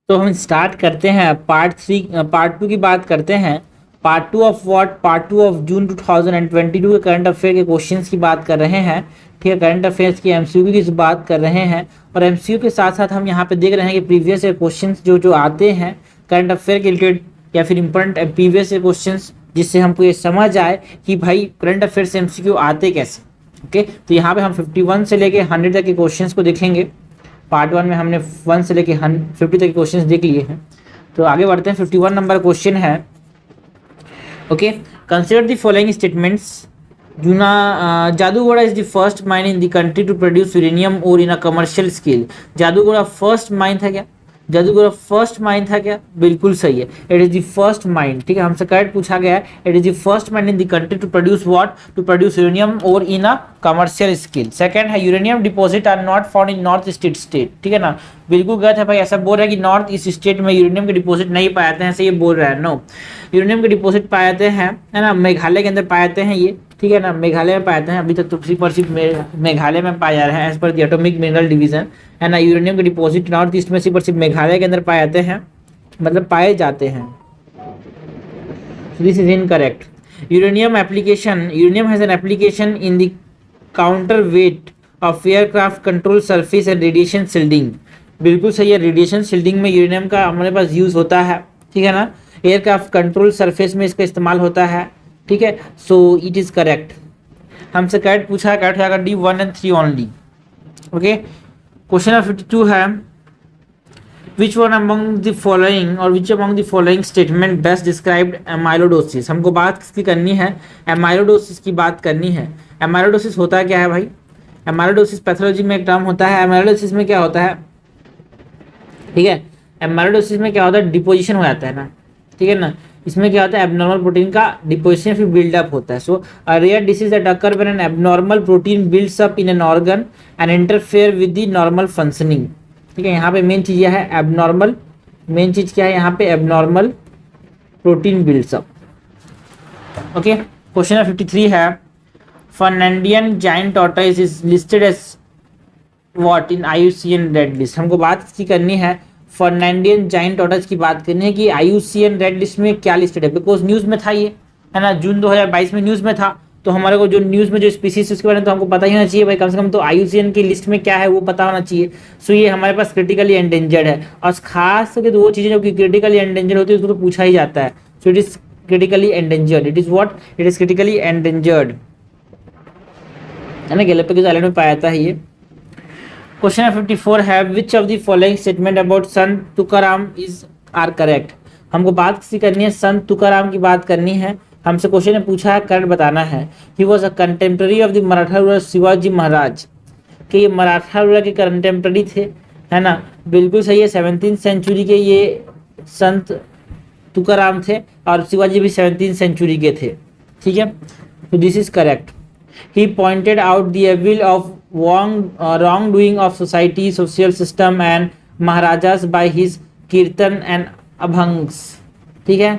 तो हम स्टार्ट करते हैं पार्ट 2 की बात करते हैं। Part 2 of what? Part 2 of June 2022 के करंट अफेयर के क्वेश्चंस की बात कर रहे हैं। ठीक है, करंट अफेयर्स की एमसीक्यू की बात कर रहे हैं और एमसीक्यू के साथ साथ हम यहाँ पे देख रहे हैं कि प्रीवियस ईयर क्वेश्चंस जो आते हैं करंट अफेयर के रिलेटेड या फिर इंपॉर्टेंट प्रीवियस ईयर क्वेश्चंस, जिससे हमको ये समझ आए कि भाई करंट अफेयर से एमसीक्यू आते कैसे। ओके, तो यहाँ पे हम 51 से लेके 100 तक के क्वेश्चंस को देखेंगे। पार्ट 1 में हमने 1 से लेके 50 तक के क्वेश्चंस देख लिए हैं। तो आगे बढ़ते हैं। 51 नंबर क्वेश्चन है। Okay, consider the following statements. Jaduguda is the first mine in the country to produce uranium और in a commercial scale. Jaduguda first mine था क्या? जादूगोड़ा फर्स्ट माइन था क्या? बिल्कुल सही है, it is the first mine. ठीक है, हमसे करेक्ट पूछा गया है, it is the first mine in the country to produce what? To produce uranium और in a commercial scale. Second है, uranium deposit are not found in north east state. ठीक है ना, बिल्कुल गलत है भाई। ऐसा बोल रहा है कि नॉर्थ ईस्ट स्टेट में यूरेनियम के डिपॉजिट नहीं पाए जाते हैं, ऐसे ये बोल रहा है। नो, यूरेनियम के डिपॉजिट पाए जाते हैं, है ना, मेघालय के अंदर पाए जाते हैं ये। ठीक है ना, मेघालय में पाए जाते हैं। अभी तक तो सिर्फ मेघालय में पाए जा रहे हैं as per the atomic mineral division, है ना। यूरेनियम के डिपॉजिट नॉर्थ ईस्ट में सिर्फ मेघालय के अंदर पाए जाते हैं, मतलब पाए जाते हैं। This is incorrect. Uranium has an application in the counter weight of aircraft control surface and radiation shielding. बिल्कुल सही है, रेडिएशन शील्डिंग में यूरेनियम का हमारे पास यूज होता है। ठीक है ना, एयरक्राफ्ट कंट्रोल सरफेस में इसका इस्तेमाल होता है। ठीक है, सो इट इज करेक्ट। हमसे करेक्ट पूछा है, करेक्ट होगा D 1 and 3 only. Okay, question number 52 है, which among the following statement best described amyloidosis. हमको बात किसकी करनी है? एमाइलोडोसिस की बात करनी है। एमाइलोडोसिस होता क्या है भाई? एमाइलोडोसिस पैथोलॉजी में एक टर्म होता है। एमाइलोडोसिस में क्या होता है? ठीक है, एमाइलोडोसिस में क्या होता है? डिपोजिशन हो जाता है ना। ठीक है ना, इसमें क्या होता है? एबनॉर्मल प्रोटीन का डिपोजिशन फिर बिल्डअप होता है। So a rare disease that occur when an abnormal protein builds up in an organ and interfere with the normal functioning. ठीक है, यहाँ पे मेन चीज यह है एबनॉर्मल। मेन चीज क्या है यहाँ पे? Abnormal protein builds up. Okay, question number 53 है, Fernandina giant tortoise is listed as what in IUCN red list. हमको बात इसकी करनी है, फर्नांडियन जायंट टॉर्टोइस की बात करनी है कि IUCN रेड लिस्ट में क्या लिस्टेड है। बिकॉज न्यूज में था ये, है ना, जून 2022 में न्यूज में था। तो हमारे को जो न्यूज में जो स्पीसीज उसके बारे में तो हमको पता ही होना चाहिए भाई, कम से कम तो IUCN की लिस्ट में क्या है वो पता होना चाहिए। सो ये हमारे पास क्रिटिकली एंडेंजर्ड है, और खास करके तो वो चीजें जो कि क्रिटिकली एंडेंजर्ड होती है उसको तो पूछा ही जाता है। So it is critically endangered. It is what? It is critically endangered, है ना, गैलापागोस आइलैंड में पाया जाता है ये। क्वेश्चन नंबर 54 है, which of the following statement about Sant Tukaram is are correct. हमको बात किसी करनी है, संत तुकाराम की बात करनी है। हमसे क्वेश्चन ने पूछा है, करेक्ट बताना है। He was a contemporary of the Maratha ruler Shivaji Maharaj. कि ये मराठा रूलर के कंटेम्प्रेरी थे, है ना, बिल्कुल सही है। 17th सेंचुरी के ये संत तुकाराम थे और शिवाजी भी 17th सेंचुरी के थे। ठीक है, तो this is correct. He pointed out the evil of wrongdoing of society, social system and Maharajas by his कीर्तन and अभंग्स। ठीक है,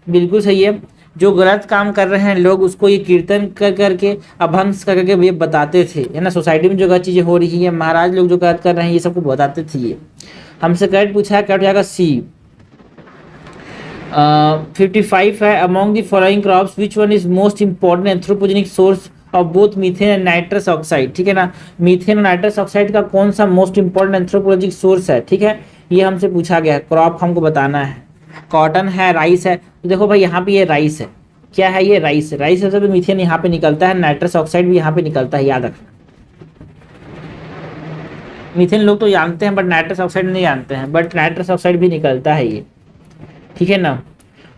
बिल्कुल सही है। जो गलत काम कर रहे हैं लोग उसको ये कीर्तन कर करके, अभंग्स कर करके ये बताते थे, है ना। सोसाइटी में जो गलत चीजें हो रही है, महाराज लोग जो गलत कर रहे हैं, ये सबको बताते थे ये। हमसे करेक्ट पूछा है, करेक्ट हो जाएगा सी। 55 है, among the following crops which one is most important anthropogenic source of both methane and nitrous oxide. ठीक है ना, मीथेन और नाइट्रस ऑक्साइड का कौन सा मोस्ट इंपॉर्टेंट एंथ्रोपोलॉजिक सोर्स है? ठीक है, ये हमसे पूछा गया है। क्रॉप हमको बताना है, कॉटन है, राइस है। तो देखो भाई यहाँ पे ये राइस है। क्या है ये? राइस है। राइस से तो मीथेन यहाँ पे निकलता है, नाइट्रस ऑक्साइड भी यहाँ पे निकलता है, याद रखना। मीथेन लोग तो जानते हैं बट नाइट्रस ऑक्साइड नहीं जानते हैं, बट नाइट्रस ऑक्साइड भी निकलता है ये। ठीक है ना,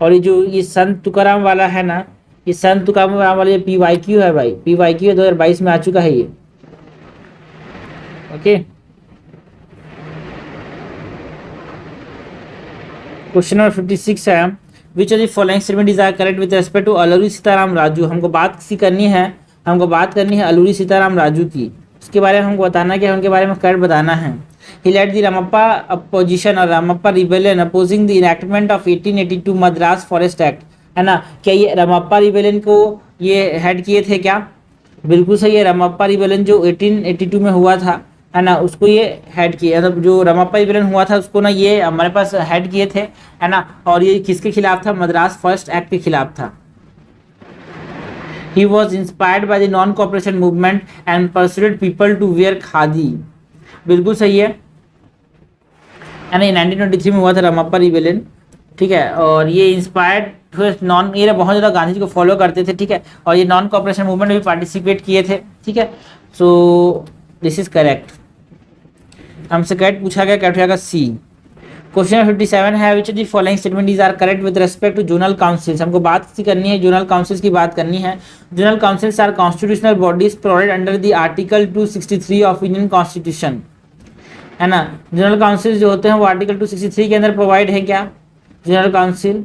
और ये जो ये संत तुकाराम वाला है ना, ये संत तुकाराम वाला ये PYQ है भाई, PYQ 2022 में आ चुका है ये। ओके, क्वेश्चन नंबर 56 है, which of the following statement is are correct with respect to Alluri Sitarama Raju. हमको बात किसी करनी है, हमको बात करनी है अलूरी सीताराम राजू की। उसके बारे में हमको बताना है कि उनके बारे में करेक्ट बताना है। He led the Ramappa opposition और Ramappa rebellion opposing the enactment of 1882 Madras forest act, है ना। क्या ये रमप्पा रिबेलियन को ये हेड किए थे क्या? बिल्कुल सही है। रमप्पा रिबेलियन जो 1882 में हुआ था, है ना, उसको ये हेड किए, मतलब जो रमाप्पा रिबेलियन हुआ था उसको ना ये हमारे पास हेड किए थे, है ना। और ये किसके खिलाफ था? मद्रास फर्स्ट एक्ट के खिलाफ था। He was inspired by the non-cooperation movement and persuaded people to wear khadi. बिल्कुल सही है ना। ये 1923 में हुआ था रमाप्पा रिबेलियन, ठीक है। और ये इंस्पायर्ड नॉन, ये बहुत ज़्यादा गांधी जी को फॉलो करते थे, ठीक है। और ये नॉन कॉपरेशन मूवमेंट में भी पार्टिसिपेट किए थे, ठीक है। So this is correct. हमसे कैट पूछा गया, क्या उठाएगा? सी। क्वेश्चन 57 है, which of the following statement is are correct with respect to zonal councils. हमको बात करनी है, जोनल काउंसिल्स की बात करनी है। Zonal councils are constitutional bodies provided under the article 263 of Indian constitution, है ना। जनरल काउंसिल जो होते हैं वो आर्टिकल 263 के अंदर प्रोवाइड है क्या? जनरल काउंसिल,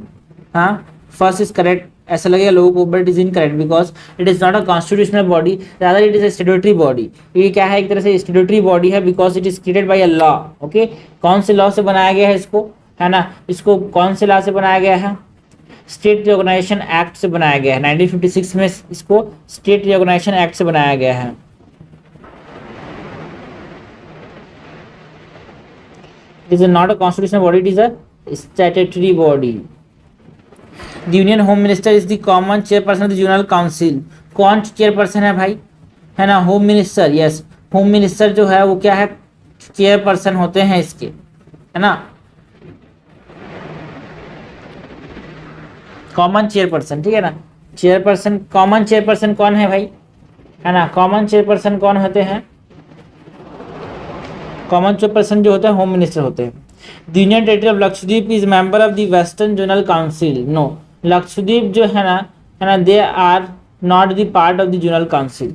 हाँ, फर्स्ट इज करेक्ट। ऐसा लगेगा लोगों को, but is incorrect because it is not a constitutional body, rather it is a statutory body. ये क्या है? एक तरह से स्टैट्यूटरी बॉडी है, because it is created by a law. Okay, कौन से लॉ से बनाया गया है इसको, है ना? इसको कौन से लॉ से बनाया गया है? स्टेट रिकॉग्नाइजेशन एक्ट से बनाया गया है। 1956 में इसको स्टेट रिकॉग्नाइजेशन एक्ट से बनाया गया है। It is not a constitutional body, it is a statutory body. The Union Home Minister is the common chairperson of the General Council. कौन चेयरपर्सन है भाई? है ना, home minister. Yes, home minister जो है वो क्या है? चेयरपर्सन होते हैं इसके, है ना, कॉमन चेयरपर्सन, ठीक है ना। चेयरपर्सन, कॉमन चेयरपर्सन कौन है भाई? है ना, कॉमन चेयरपर्सन कौन होते हैं? कॉमन चेयरपर्सन जो होते हैं होम मिनिस्टर होते हैं। The union territory of Lakshadweep is member of the western zonal council. No, Lakshadweep जो है ना, they are not the part of the zonal council.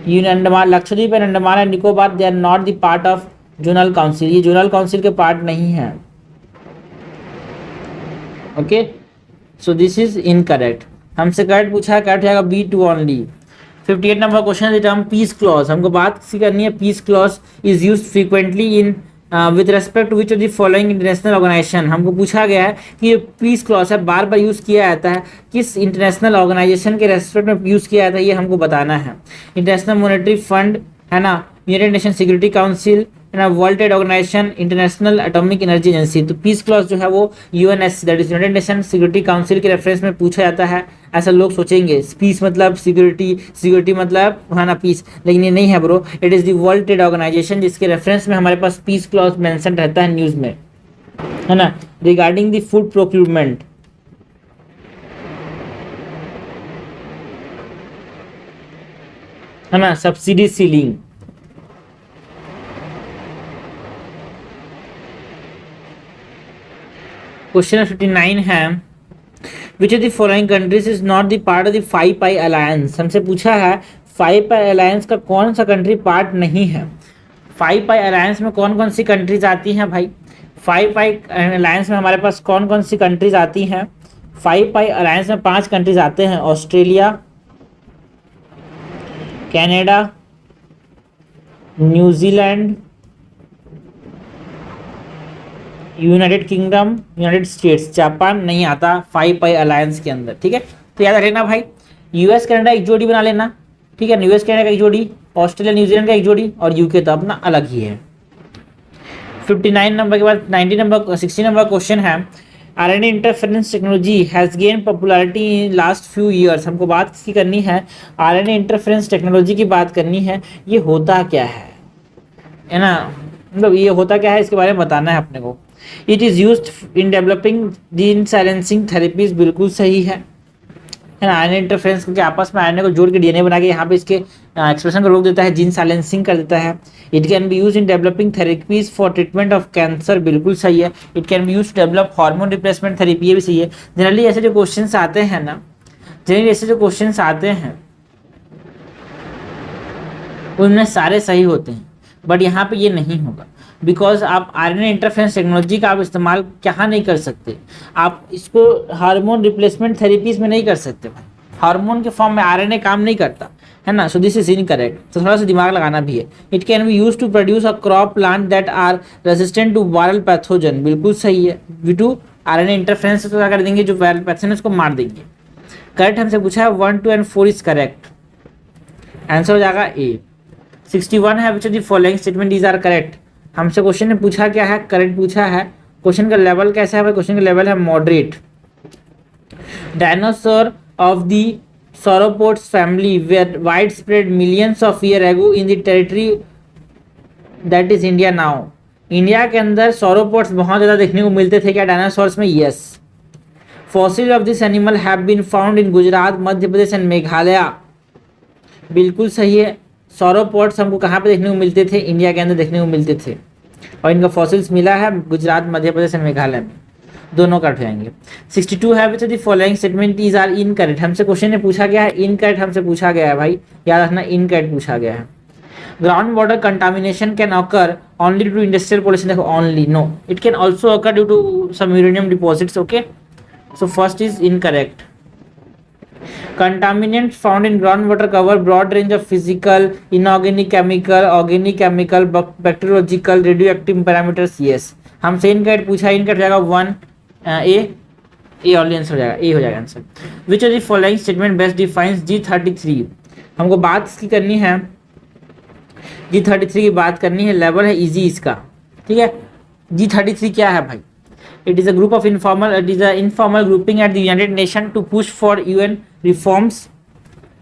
Union Andaman, Lakshadweep and Andaman and Nicobar, they are not the part of zonal council. ये zonal council के part नहीं है। Okay, so this is incorrect. हमसे correct पूछा है, करेक्ट जाएगा B2 only. 58 number question, the term piece clause. हमको बात करनी है, peace clause is used frequently in with respect to which of the following international organisation. हमको पूछा गया है कि ये पीस क्लॉज है, बार बार यूज़ किया जाता है, किस इंटरनेशनल ऑर्गेनाइजेशन के रेस्पेक्ट में यूज़ किया जाता है, ये हमको बताना है। इंटरनेशनल मॉनेटरी फंड, है ना, यूनाइटेड नेशन सिक्योरिटी काउंसिल, है ना, world trade organisation, international atomic energy agency. तो पीस क्लॉज जो है वो UNSC, that is united nation security council के रेफरेंस में पूछा जाता है। ऐसा लोग सोचेंगे पीस मतलब सिक्योरिटी, सिक्योरिटी मतलब, है ना, पीस, लेकिन ये नहीं है bro. It is the world trade organisation, जिसके रेफरेंस में हमारे पास पीस क्लॉज मेंशन रहता है न्यूज़ में, है ना। रिगार्डिंग द फूड प्रोक्यूरमेंट, है ना, सब्सिडी सीलिंग। क्वेश्चन 59 है, which of the following countries is not the part of the 5 pi alliance. हमसे पूछा है 5 पाई अलायंस का कौन सा कंट्री पार्ट नहीं है। 5 पाई अलायंस में कौन कौन सी कंट्रीज आती हैं भाई? 5 पाई अलायंस में हमारे पास कौन कौन सी कंट्रीज आती हैं? 5 पाई अलायंस में 5 कंट्रीज आते हैं, Australia, Canada, New Zealand, United kingdom, United states. Japan नहीं आता 5 पाई अलायंस के अंदर, ठीक है। तो याद रखना भाई, US कनाडा एक जोड़ी बना लेना, ठीक है। US कनाडा का एक जोड़ी, ऑस्ट्रेलिया न्यूजीलैंड का एक जोड़ी, और UK तो अपना अलग ही है। 59 नंबर के बाद 60 नंबर क्वेश्चन है, RNA interference technology has gain popularity in last few years. हमको बात किसकी करनी है? RNA इंटरफेरेंस टेक्नोलॉजी की बात करनी है। ये होता क्या है ना, मतलब ये होता क्या है, इसके बारे में बताना है अपने को। It is used in developing gene silencing therapies, बिल्कुल सही है ना। RNA इंटरफेरेंस करके आपस में RNA को जोड़ के DNA बना के यहाँ पे इसके एक्सप्रेशन को रोक देता है, जीन साइलेंसिंग कर देता है। It can be use in developing therapies for treatment of cancer, बिल्कुल सही है। It can be use to develop hormone replacement therapy, ये भी सही है। जनरली ऐसे जो क्वेश्चन आते हैं ना, जनरली ऐसे जो क्वेश्चन आते हैं उनमें सारे सही होते हैं, बट यहाँ पे ये नहीं होगा, बिकॉज आप RNA इंटरफेरेंस टेक्नोलॉजी का आप इस्तेमाल क्या नहीं कर सकते, आप इसको हार्मोन रिप्लेसमेंट थेरेपीज में नहीं कर सकते भाई। हार्मोन के फॉर्म में RNA काम नहीं करता, है ना। So this is incorrect. तो थोड़ा सा दिमाग लगाना भी है। It can be use to produce a crop plant that are resistant to viral pathogen, बिल्कुल सही है। V2 RNA इंटरफेरेंस तो क्या कर देंगे, जो वायरल पैथोजन है उसको मार देंगे। करेक्ट हमसे पूछा है 1, 2 एंड 4 इज करेक्ट, आंसर हो जाएगा A। 61 है which of the following statement is are correct. हमसे क्वेश्चन ने पूछा क्या है, करेक्ट पूछा है। क्वेश्चन का लेवल कैसा है भाई, क्वेश्चन का लेवल है moderate. Dinosaur of the sauropods family were widespread millions of years ago in the territory that is India now। India के अंदर sauropods बहुत ज़्यादा देखने को मिलते थे क्या डायनासोर्स में? Yes. Fossil of this animal have been found in Gujarat, Madhya Pradesh and Meghalaya. बिल्कुल सही है। sauropods हमको कहाँ पे देखने को मिलते थे? इंडिया के अंदर देखने को मिलते थे, और इनका फॉसिल्स मिला है गुजरात, मध्य प्रदेश एंड मेघालय में। दोनों कट जाएंगे। 62 है which of the following statement is are incorrect. हमसे क्वेश्चन ने पूछा गया है इनकरेक्ट, हमसे पूछा गया है भाई, याद रखना इनकरेक्ट पूछा गया है। Ground water contamination can occur only due to industrial pollution. देखो only, no, it can also occur due to some uranium deposits. Okay, so first is incorrect. Contaminants found in groundwater cover broad range of physical, inorganic, chemical, organic, chemical, bacteriological, radioactive parameters। Yes, हमसे incorrect पूछा, incorrect जाएगा 1 ए only answer हो जाएगा, ए हो जाएगा answer. Which of the following statement best defines G33। हमको बात इसकी करनी है, G33 की बात करनी है, लेवल है इजी इसका, ठीक है। G33 क्या है भाई? It is a group of informal grouping at the United Nations to push for UN reforms।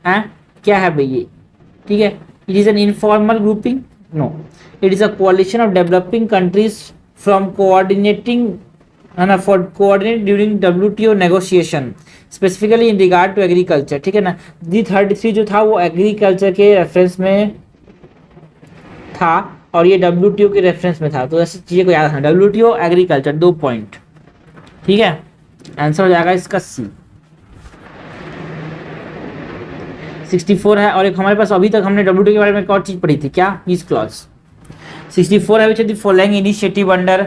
क्या है भाई ये? ठीक है, it is an informal grouping, no, it is a coalition of developing countries from coordinating for coordinate during WTO negotiation specifically in regard to agriculture। ठीक है ना, G33 जो था वो एग्रीकल्चर के रेफरेंस में था और ये WTO के रेफरेंस में था, तो ऐसी चीज़ें को याद रखना। WTO एग्रीकल्चर 2 पॉइंट, ठीक है। आंसर हो जाएगा इसका सी। 64 है, और एक हमारे पास अभी तक हमने WTO के बारे में एक और चीज़ पढ़ी थी, क्या? Piece clause. 64 है which of the following initiative under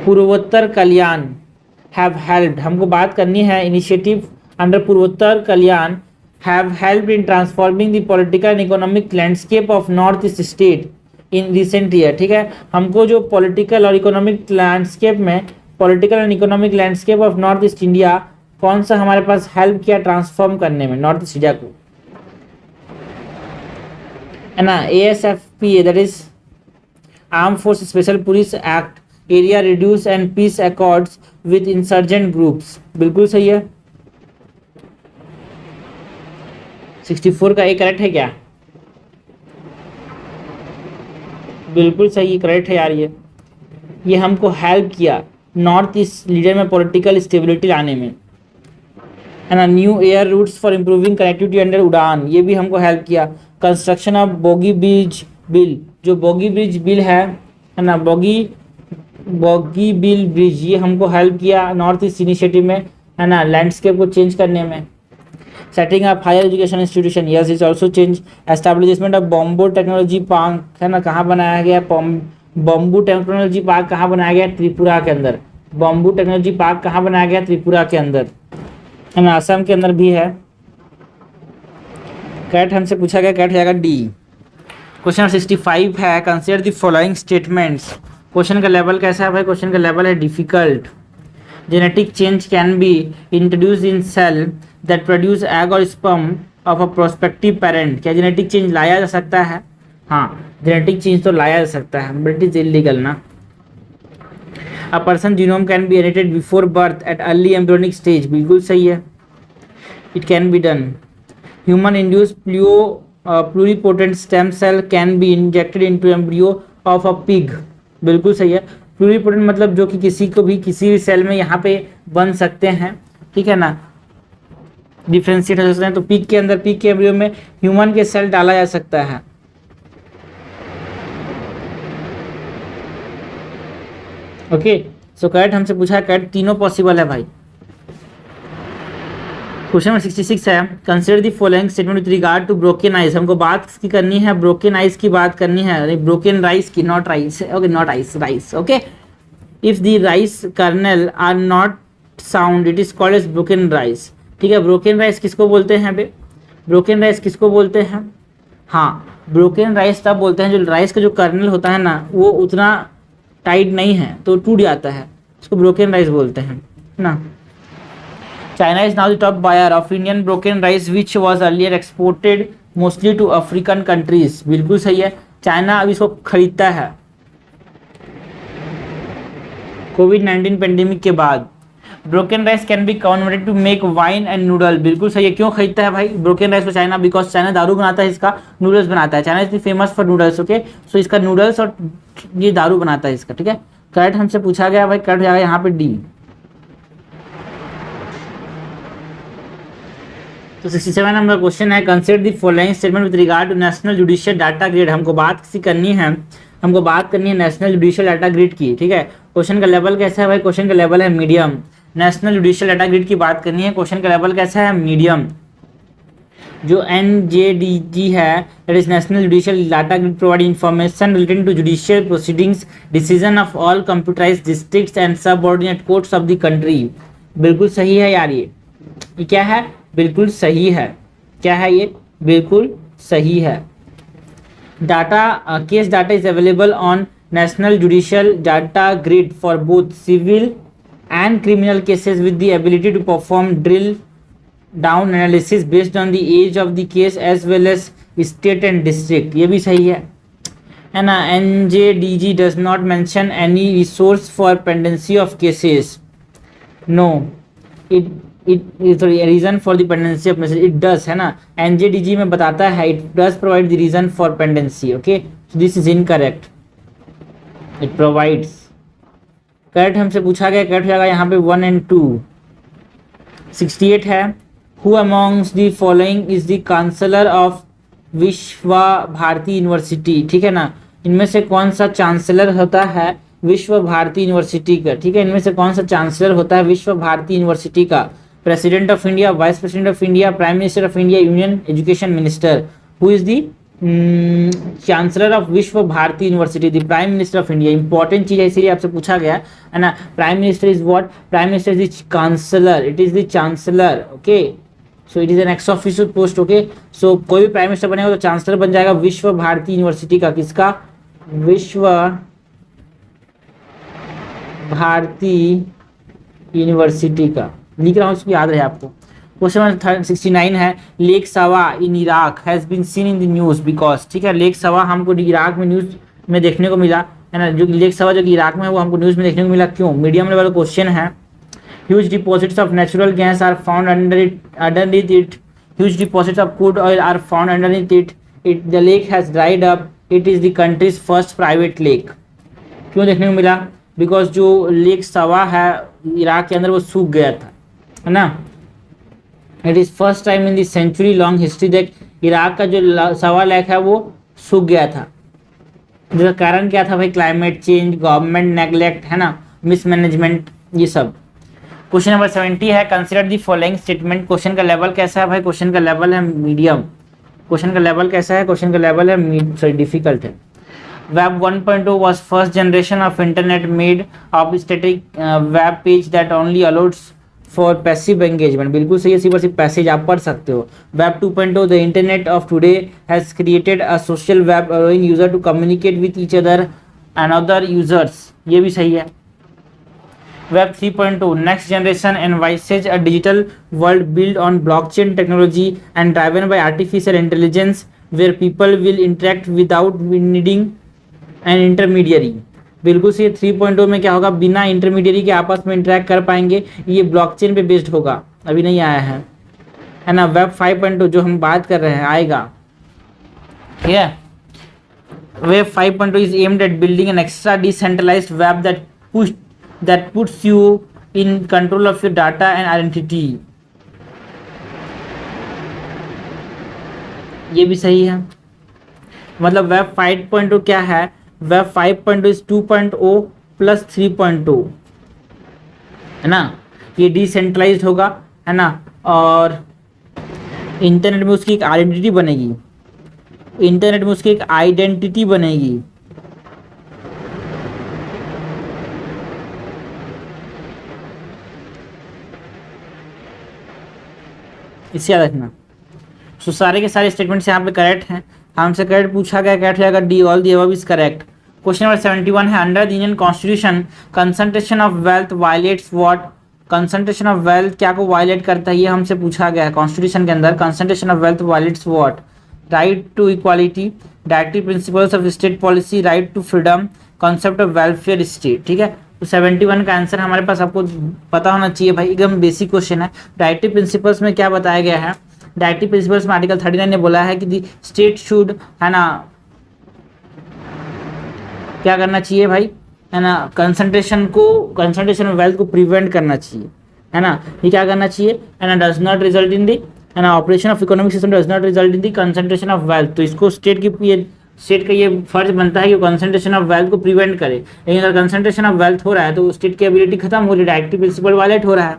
Purvottar Kalyan have helped. हमको बात करनी है initiative under Purvottar Kalyan have helped in transforming the political and economic landscape of north east state in recent year। ठीक है, हमको जो पॉलिटिकल और इकोनॉमिक लैंडस्केप में, political and economic landscape of north east India कौन सा हमारे पास हेल्प किया ट्रांसफॉर्म करने में नॉर्थ ईस्ट इंडिया को, है ना? ASFPA that is arm force special police act, area reduce and peace accords with insurgent groups. बिल्कुल सही है। 64 का ए करेक्ट है क्या? बिल्कुल सही, करेक्ट है यार। ये हमको हेल्प किया नॉर्थ ईस्ट रीजन में पॉलिटिकल स्टेबिलिटी लाने में, है ना। New air routes for improving connectivity under Udan, ये भी हमको हेल्प किया। कंस्ट्रक्शन ऑफ बोगी ब्रिज बिल, जो बोगी ब्रिज बिल है ना, बोगी बिल ब्रिज, ये हमको हेल्प किया नॉर्थ ईस्ट इनिशिएटिव में, है ना, लैंडस्केप को चेंज करने में। Setting up higher education institution, yes is also change. Establishment of bamboo technology park, है ना, कहाँ बनाया गया? बॉम्बू टेक्नोलॉजी पार्क कहाँ बनाया गया? त्रिपुरा के अंदर। बॉम्बू टेक्नोलॉजी पार्क कहाँ बनाया गया? त्रिपुरा के अंदर, है ना, असम के अंदर भी है। कैट हमसे पूछा गया, कैट जाएगा डी। क्वेश्चन 65 है, consider the following statements. Question का लेवल कैसा है भाई? क्वेश्चन का लेवल है difficult. Genetic change can be introduce in cell that produce egg और sperm of a prospective parent. क्या जेनेटिक चेंज लाया जा सकता है? हाँ, जेनेटिक चेंज तो लाया जा सकता है, बट इट इज इलीगल ना। A person genome can be edited before birth at early embryonic stage. बिल्कुल सही है, it can be done. Human induce pluripotent stem cell can be injected into embryo of a pig. बिल्कुल सही है। Pluripotent मतलब जो कि किसी को भी किसी भी सेल में यहाँ पे बन सकते हैं, ठीक है ना, डिफ्रेंशिएट हो सकते हैं। तो पिग के अंदर, पिग के एम्ब्रियो में ह्यूमन के सेल डाला जा सकता है। ओके, सो करेक्ट हमसे पूछा, करेक्ट तीनों पॉसिबल है भाई। क्वेश्चन नंबर 66 है, consider the following statement with regard to broken ice. हमको बात की करनी है, ब्रोकन आइस की बात करनी है, ब्रोकन राइस की, not rice, okay, not ice, rice. Okay, if the rice kernel are not sound it is called as broken rice. ठीक है, ब्रोकन राइस किसको बोलते हैं बे? ब्रोकन राइस किसको बोलते हैं? हाँ, ब्रोकन राइस तब बोलते हैं जो राइस का जो कर्नल होता है ना, वो उतना टाइट नहीं है तो टूट जाता है, उसको ब्रोकन राइस बोलते हैं ना। China is now the top buyer of Indian broken rice, which was earlier exported mostly to African countries, बिल्कुल सही है। चाइना अब इसको खरीदता है कोविड-19 पेंडेमिक के बाद। Broken rice can be converted to make wine and noodle, बिल्कुल सही है। क्यों खरीदता है भाई ब्रोकन राइस को चाइना? बिकॉज चाइना दारू बनाता है, इसका नूडल्स बनाता है। China is famous for noodles, okay. So इसका नूडल्स और ये दारू बनाता है इसका, ठीक है। करेक्ट हमसे पूछा गया भाई, करेक्ट जाएगा यहाँ पे डी। तो 67 नंबर क्वेश्चन है, consider the following statement with regard to national judicial data grid. हमको बात करनी है नेशनल जुडिशियल डाटा ग्रिड की, ठीक है। क्वेश्चन का लेवल कैसा है भाई? क्वेश्चन का लेवल है medium. National judicial data grid की बात करनी है, क्वेश्चन का लेवल कैसा है? मीडियम। जो NJDG है, that is national judicial data grid, provide information relating to judicial proceedings, decision of all computerised districts and subordinate courts of the country. बिल्कुल सही है यार, ये क्या है? बिल्कुल सही है। क्या है ये? बिल्कुल सही है। Data case data is available on national judicial data grid for both civil and criminal cases with the ability to perform drill down analysis based on the age of the case as well as state and district। ये भी सही है ना। NJDG does not mention any resource for pendency of cases। No, it is the reason for the pendency of cases, it does, है ना। NJDG में बताता है it does provide the reason for pendency, okay, so this is incorrect, it provides। Correct हमसे पूछा गया, correct हो जाएगा यहाँ पे 1 and 2। 68 है, who amongst the following is the counsellor of विश्व भारती यूनिवर्सिटी, ठीक है ना। इनमें से कौन सा चांसलर होता है विश्व भारती यूनिवर्सिटी का, ठीक है। इनमें से कौन सा चांसलर होता है विश्व भारती यूनिवर्सिटी का? President of India, vice president of India, prime minister of India, union education minister. Who is the chancellor of विश्व Bharati university? The prime minister of India. Important चीज है, इसीलिए आपसे पूछा गया है ना। Prime minister is what? Prime minister is the counsellor, it is the chancellor, okay. So it is an ex official post, okay. So कोई भी प्राइम मिनिस्टर बनेगा तो चांसलर बन जाएगा विश्व भारती यूनिवर्सिटी का। किसका? विश्व भारती यूनिवर्सिटी का। लिख रहा हूँ, इसको याद रहे आपको। क्वेश्चन नंबर 69 है, lake Sawa in Iraq has been seen in the news because, ठीक है। लेक सवा हमको इराक में न्यूज में देखने को मिला, है ना। जो लेक सवा जो कि इराक में है वो हमको न्यूज में देखने को मिला, क्यों? मीडियम लेवल क्वेश्चन है। Huge deposits of natural gas are found underneath it. Huge deposits of crude oil are found underneath it. The lake has dried up. It is the country's first private lake. क्यों देखने को मिला? Because जो lake सवा है Iraq के अंदर वो सूख गया था, है ना। It is first time in the century long history that Iraq का जो सवा लेक है वो सूख गया था। जिसका कारण क्या था भाई? क्लाइमेट चेंज, गवर्नमेंट नेग्लेक्ट, है ना, मिसमैनेजमेंट, ये सब। क्वेश्चन नंबर 70 है, consider the following statement. Question का लेवल कैसा है भाई? क्वेश्चन का लेवल है मीडियम। क्वेश्चन का लेवल कैसा है? क्वेश्चन का लेवल है डिफिकल्ट है। Web 1.0 was first generation of internet made of static web page that only allows for passive engagement। बिल्कुल सही है, सिर्फ और सिर्फ पैसेज आप पढ़ सकते हो। Web 2.0 the internet of today has created a social web allowing user to communicate with each other and other users। ये भी सही है। Web 3.0 next generation envisages a digital world built on blockchain technology and driven by artificial intelligence where people will interact without needing and intermediary. बिल्कुल सही। 3.0 में क्या होगा? बिना इंटरमीडियरी के आपस में इंटरेक्ट कर पाएंगे। ये ब्लॉकचेन पे बेस्ड होगा, अभी नहीं आया है ना। वेब 5.0 जो हम बात कर रहे हैं आएगा, ठीक है। Web 5.0 is aimed at building an extra decentralised web that puts you in control of your data and identity. ये भी सही है। मतलब वेब 5.0 क्या है? वेब 5.0 इज 2.0 प्लस 3.0, है ना। ये डिसेंट्रलाइज्ड होगा, है ना। और इंटरनेट में उसकी एक आइडेंटिटी बनेगी। इंटरनेट में उसकी एक आइडेंटिटी बनेगी। इसे याद रखना। सो सारे के सारे स्टेटमेंट्स यहाँ पे करेक्ट हैं। हमसे करेक्ट पूछा गया, करेक्ट रहेगा D, all the above is correct. Question number 71 है, under the Indian constitution concentration of wealth violates what. Concentration of wealth क्या को वायलेट करता है? ये हमसे पूछा गया है। कॉन्स्टिट्यूशन के अंदर concentration of wealth violates what? Right to equality, directive principles of state policy, right to freedom, concept of welfare state. ठीक है, तो 71 का आंसर हमारे पास आपको पता होना चाहिए भाई, एकदम बेसिक क्वेश्चन है। डायरेक्टिव प्रिंसिपल्स में क्या बताया गया है? डायरेक्टिव प्रिंसिपल्स में आर्टिकल 39 ने बोला है कि दी स्टेट शुड, है ना, क्या करना चाहिए भाई, है ना, कंसंट्रेशन ऑफ वेल्थ को प्रिवेंट करना चाहिए, है ना। ये क्या करना चाहिए, है ना, डज नॉट रिजल्ट इन दी, है ना, operation of economic system does not result in the concentration of wealth. तो इसको स्टेट का ये फर्ज बनता है कि कंसंट्रेशन ऑफ वेल्थ को प्रिवेंट करे। लेकिन अगर कंसंट्रेशन ऑफ वेल्थ हो रहा है तो स्टेट की एबिलिटी खत्म हो रही है, डायरेक्टिव प्रिंसिपल वायलेट हो रहा है।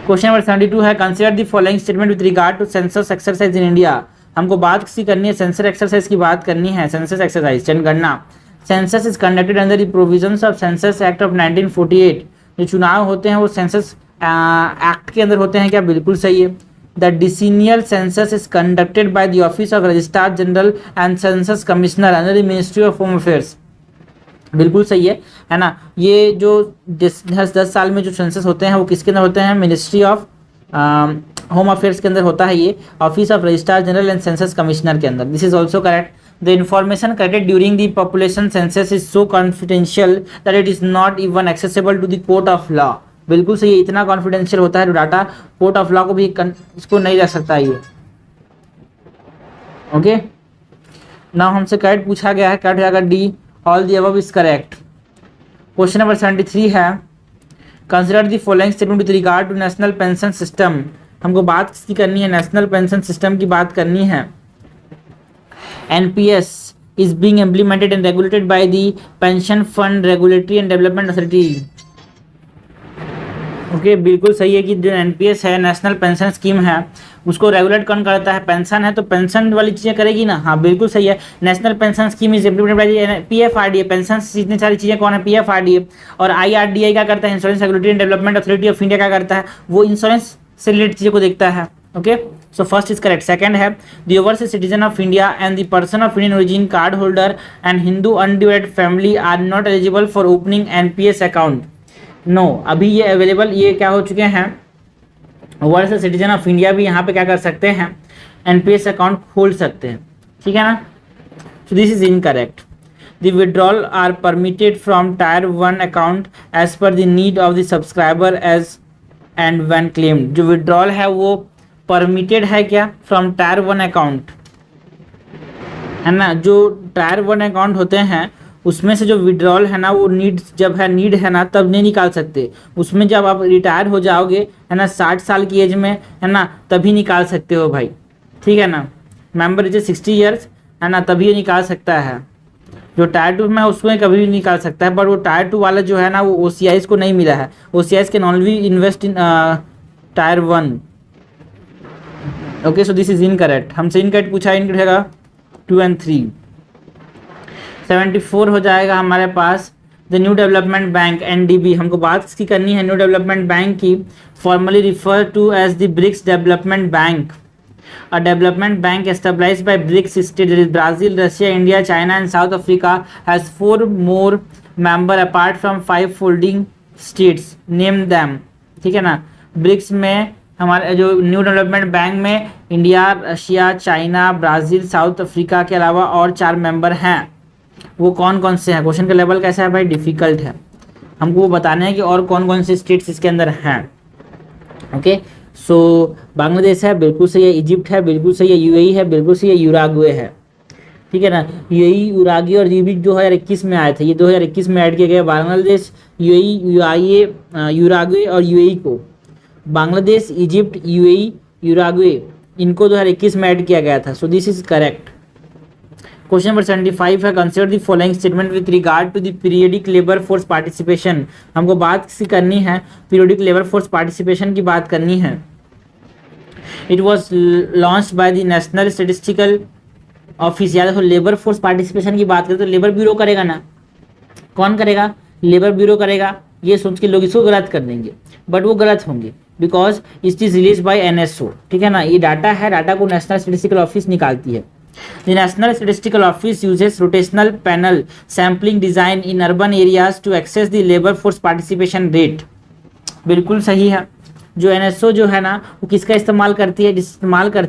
क्वेश्चन नंबर 72 है, consider the following statement with regard to census exercise in India. हमको बात किसी करनी है, सेंसस एक्सरसाइज की बात करनी है। सेंसस एक्सरसाइज, जनगणना। Census is conducted under the provisions of census act of 1948। जो चुनाव होते हैं वो सेंसस एक्ट के अंदर होते हैं क्या? बिल्कुल सही है। The decennial census is conducted by the office of registrar general and census commissioner under the ministry of home affairs. बिल्कुल सही है ना। ये जो 10 साल में जो सेंसस होते हैं वो किसके अंदर होते हैं? मिनिस्ट्री ऑफ होम अफेयर्स के अंदर होता है ये, office of registrar general and census commissioner के अंदर। This is also correct. The information collected during the population census is so confidential that it is not even accessible to the court of law. बिल्कुल सही है, इतना confidential होता है data, court of law को भी इसको नहीं रख सकता ये। ओके, नाउ हमसे करेक्ट पूछा गया है, करेक्ट हो जाएगा D, all the above is correct. Question number 73 है, consider the following statement with regard to national pension system. हमको बात किसकी करनी है? नेशनल पेंशन सिस्टम की बात करनी है। NPS is being implemented and regulated by the pension fund regulatory and development authority. Okay, बिल्कुल सही है कि जो एनपीएस है, नेशनल पेंशन स्कीम है, उसको रेगुलेट कौन करता है? पेंशन है तो पेंशन वाली चीज़ें करेगी ना। हाँ बिल्कुल सही है। National pension scheme is implemented by PFRDA. Pension इतनी सारी चीज़ें कौन है? पीएफआरडीए। और आईआरडीआई क्या करता है? Insurance regulatory and development authority of India क्या करता है? वो इंश्योरेंस से रिलेटेड चीज़ों को देखता है। Okay, so first is correct. Second है, the overseas citizen of India and the person of Indian origin card holder and Hindu undivided family are not eligible for opening NPS account. No, अभी ये available, ये क्या हो चुके हैं? Overseas citizen of India भी यहाँ पे क्या कर सकते हैं? एनपीएस अकाउंट खोल सकते हैं। ठीक है ना। So this is incorrect. The withdrawal are permitted from tier 1 account as per the need of the subscriber as and when claimed. जो विड्रॉल है वो परमिटेड है क्या? फ्रॉम टायर 1 अकाउंट, है ना। जो टायर 1 अकाउंट होते हैं उसमें से जो विड्रॉल है ना, वो नीड जब है, नीड है ना, तब नहीं निकाल सकते। उसमें जब आप रिटायर हो जाओगे, है ना, 60 साल की एज में, है ना, तभी निकाल सकते हो भाई। ठीक है ना। मेंबर इज 60 ईयर्स, है ना, तभी ये निकाल सकता है। जो टायर 2 में उसमें कभी भी निकाल सकता है, पर वो टायर 2 वाला जो है ना, वो OCIs को नहीं मिला है। OCIs can only invest in tier 1। Okay, so this is incorrect. हमसे इनकरेक्ट पूछा, इनकरेक्ट रहेगा 2 और 3। 74 हो जाएगा हमारे पास, the new development bank NDB। हमको बात किसकी करनी है? न्यू डेवलपमेंट बैंक की। Formally refer to as the BRICS development bank, a development bank established by BRICS state Brazil, Russia, India, China and South Africa, has 4 more member apart from 5 folding states, name them. ठीक है ना। BRICS में हमारे जो new development bank में India, Russia, China, Brazil, south Africa के अलावा और 4 मेंबर हैं। वो कौन कौन से हैं? क्वेश्चन का लेवल कैसा है भाई? डिफिकल्ट है। हमको वो बताना है कि और कौन कौन से स्टेट्स इसके अंदर हैं। ओके, सो बांग्लादेश है, बिल्कुल सही है। इजिप्ट है, बिल्कुल सही है। UAE है, बिल्कुल सही है। यूराग्वे है। ठीक है ना। UAE, यूराग्वे और इजिप्ट 2021 में आए थे, ये 2021 में ऐड किए गए। बांग्लादेश, UAE, यूराग्वे और UAE को, बांग्लादेश, इजिप्ट, UAE, यूराग्वे, इनको 2021 में ऐड किया गया था। So this is correct. Question number 75 है, consider the following statement with regard to the periodic labour force participation. हमको बात किसी करनी है? पीरियडिक लेबर फोर्स पार्टिसिपेशन की बात करनी है। It was launched by the national statistical office. याद रखो, लेबर फोर्स पार्टिसिपेशन की बात करें तो लेबर ब्यूरो करेगा ना। कौन करेगा? लेबर ब्यूरो करेगा। ये सोच के लोग इसको गलत कर देंगे, बट वो गलत होंगे, because it is release by NSO। ठीक है ना। ये डाटा है, डाटा को नेशनल स्टेटिस्टिकल ऑफिस निकालती है। The National Statistical Office uses rotational panel sampling design in urban areas to access the labor force participation rate। बिल्कुल सही है। जो एनएसओ जो है ना वो किसका इस्तेमाल करती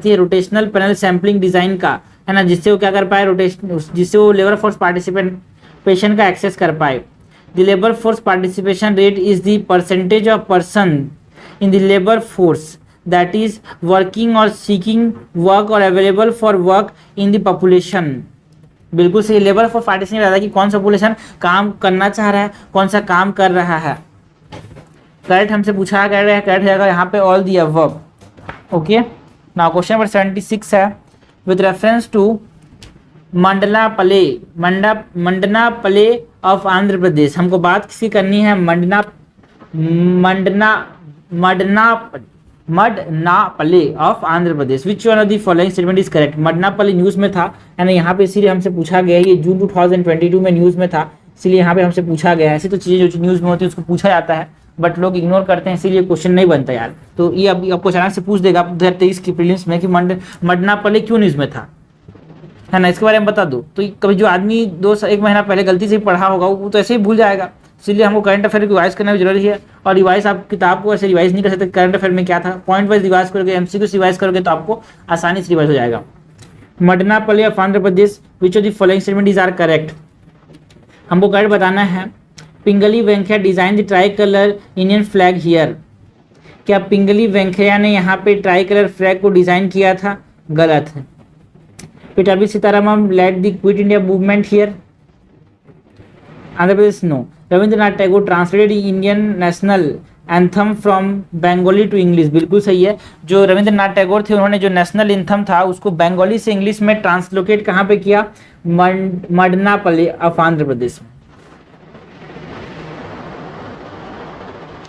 है रोटेशनल पैनल सैम्पलिंग डिजाइन का, है ना, जिससे वो क्या कर पाए, रोटेशन, जिससे वो लेबर फोर्स पार्टिसिपेशन का एक्सेस कर पाए। The labour force participation rate is the percentage of person in the labour force that is working और सीकिंग वर्क और available for work in the population. बिल्कुल सही, लेबर फोर्स पार्टिसिपेशन रहता है कि कौन सा पॉपुलेशन काम करना चाह रहा है, कौन सा काम कर रहा है। करेक्ट हमसे पूछा कर रहा है, करेक्ट जाएगा यहाँ पे all the above. Okay, now question number 76 है with reference to Madanapalle of Andhra Pradesh. हमको बात किसकी करनी है, Madanapalle of Andhra Pradesh. Which one of the following statement is correct. Madanapalle news में था, है ना, यहाँ पे इसीलिए हमसे पूछा गया है, ये जून 2022 में न्यूज में था, इसीलिए यहाँ पे हमसे पूछा गया है। ऐसी तो चीजें जो न्यूज में होती है उसको पूछा जाता है, बट लोग इग्नोर करते हैं, इसीलिए क्वेश्चन नहीं बनता यार। तो ये अभी आपको अचानक से पूछ देगा 2023 की प्रीलिम्स में कि मडनापल्ली क्यों न्यूज में था, है ना, इसके बारे में बता दो। तो कभी जो आदमी एक महीना पहले गलती से पढ़ा होगा वो तो ऐसे ही भूल जाएगा, इसलिए हमको करंट अफेयर रिवाइज करना भी जरूरी है। और रिवाइज आप किताब को ऐसे रिवाइज नहीं कर सकते, करंट अफेयर में क्या था, पॉइंट वाइज रिवाइज करोगे, एमसीक्यू रिवाइज करोगे तो आपको आसानी से रिवाइज हो जाएगा। Madanapalle of Andhra Pradesh, which of the following statement is are correct. हमको करेक्ट बताना है। Pingali Venkayya design the tricolour Indian flag here. क्या पिंगली वेंकैया ने यहाँ पे ट्राई कलर फ्लैग को डिजाइन किया था, गलत है। Pattabhi Sitaraman led the quit India movement here, Andhra Pradesh, no. Rabindranath Tagore translated Indian national anthem from Bengali to English, बिल्कुल सही है। जो रविंद्रनाथ टैगोर थे उन्होंने जो नेशनल एंथम था उसको बंगाली से इंग्लिश में ट्रांसलोकेट कहाँ पे किया, मडनापल्ली ऑफ आंध्र प्रदेश में।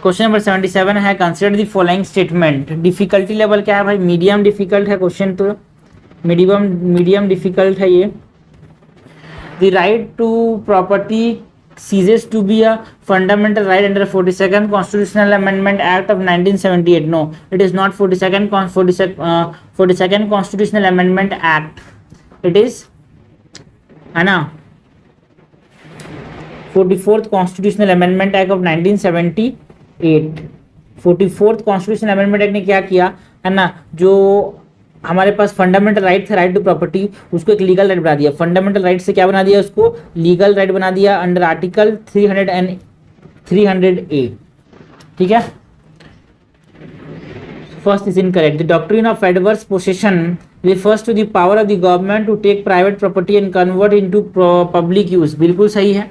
क्वेश्चन नंबर 77 है consider the following statement. Difficulty level क्या है भाई, मीडियम डिफिकल्ट है क्वेश्चन, तो मीडियम डिफिकल्ट है ये। The right to property ceases to be a fundamental right under 42nd Constitutional Amendment Act of 1978. No, it is not 42nd Constitutional Amendment Act. It is, है ना, 44th Constitutional Amendment Act of 1978. 44th Constitutional Amendment Act ने क्या किया, है ना, जो हमारे पास fundamental right था, राइट टू प्रॉपर्टी, उसको एक लीगल राइट बना दिया। फंडामेंटल राइट से क्या बना दिया, उसको लीगल राइट बना दिया अंडर आर्टिकल 300A। ठीक है, first is incorrect. The doctrine of adverse possession refers to the power of the government to take private property and convert into public use, बिल्कुल सही है,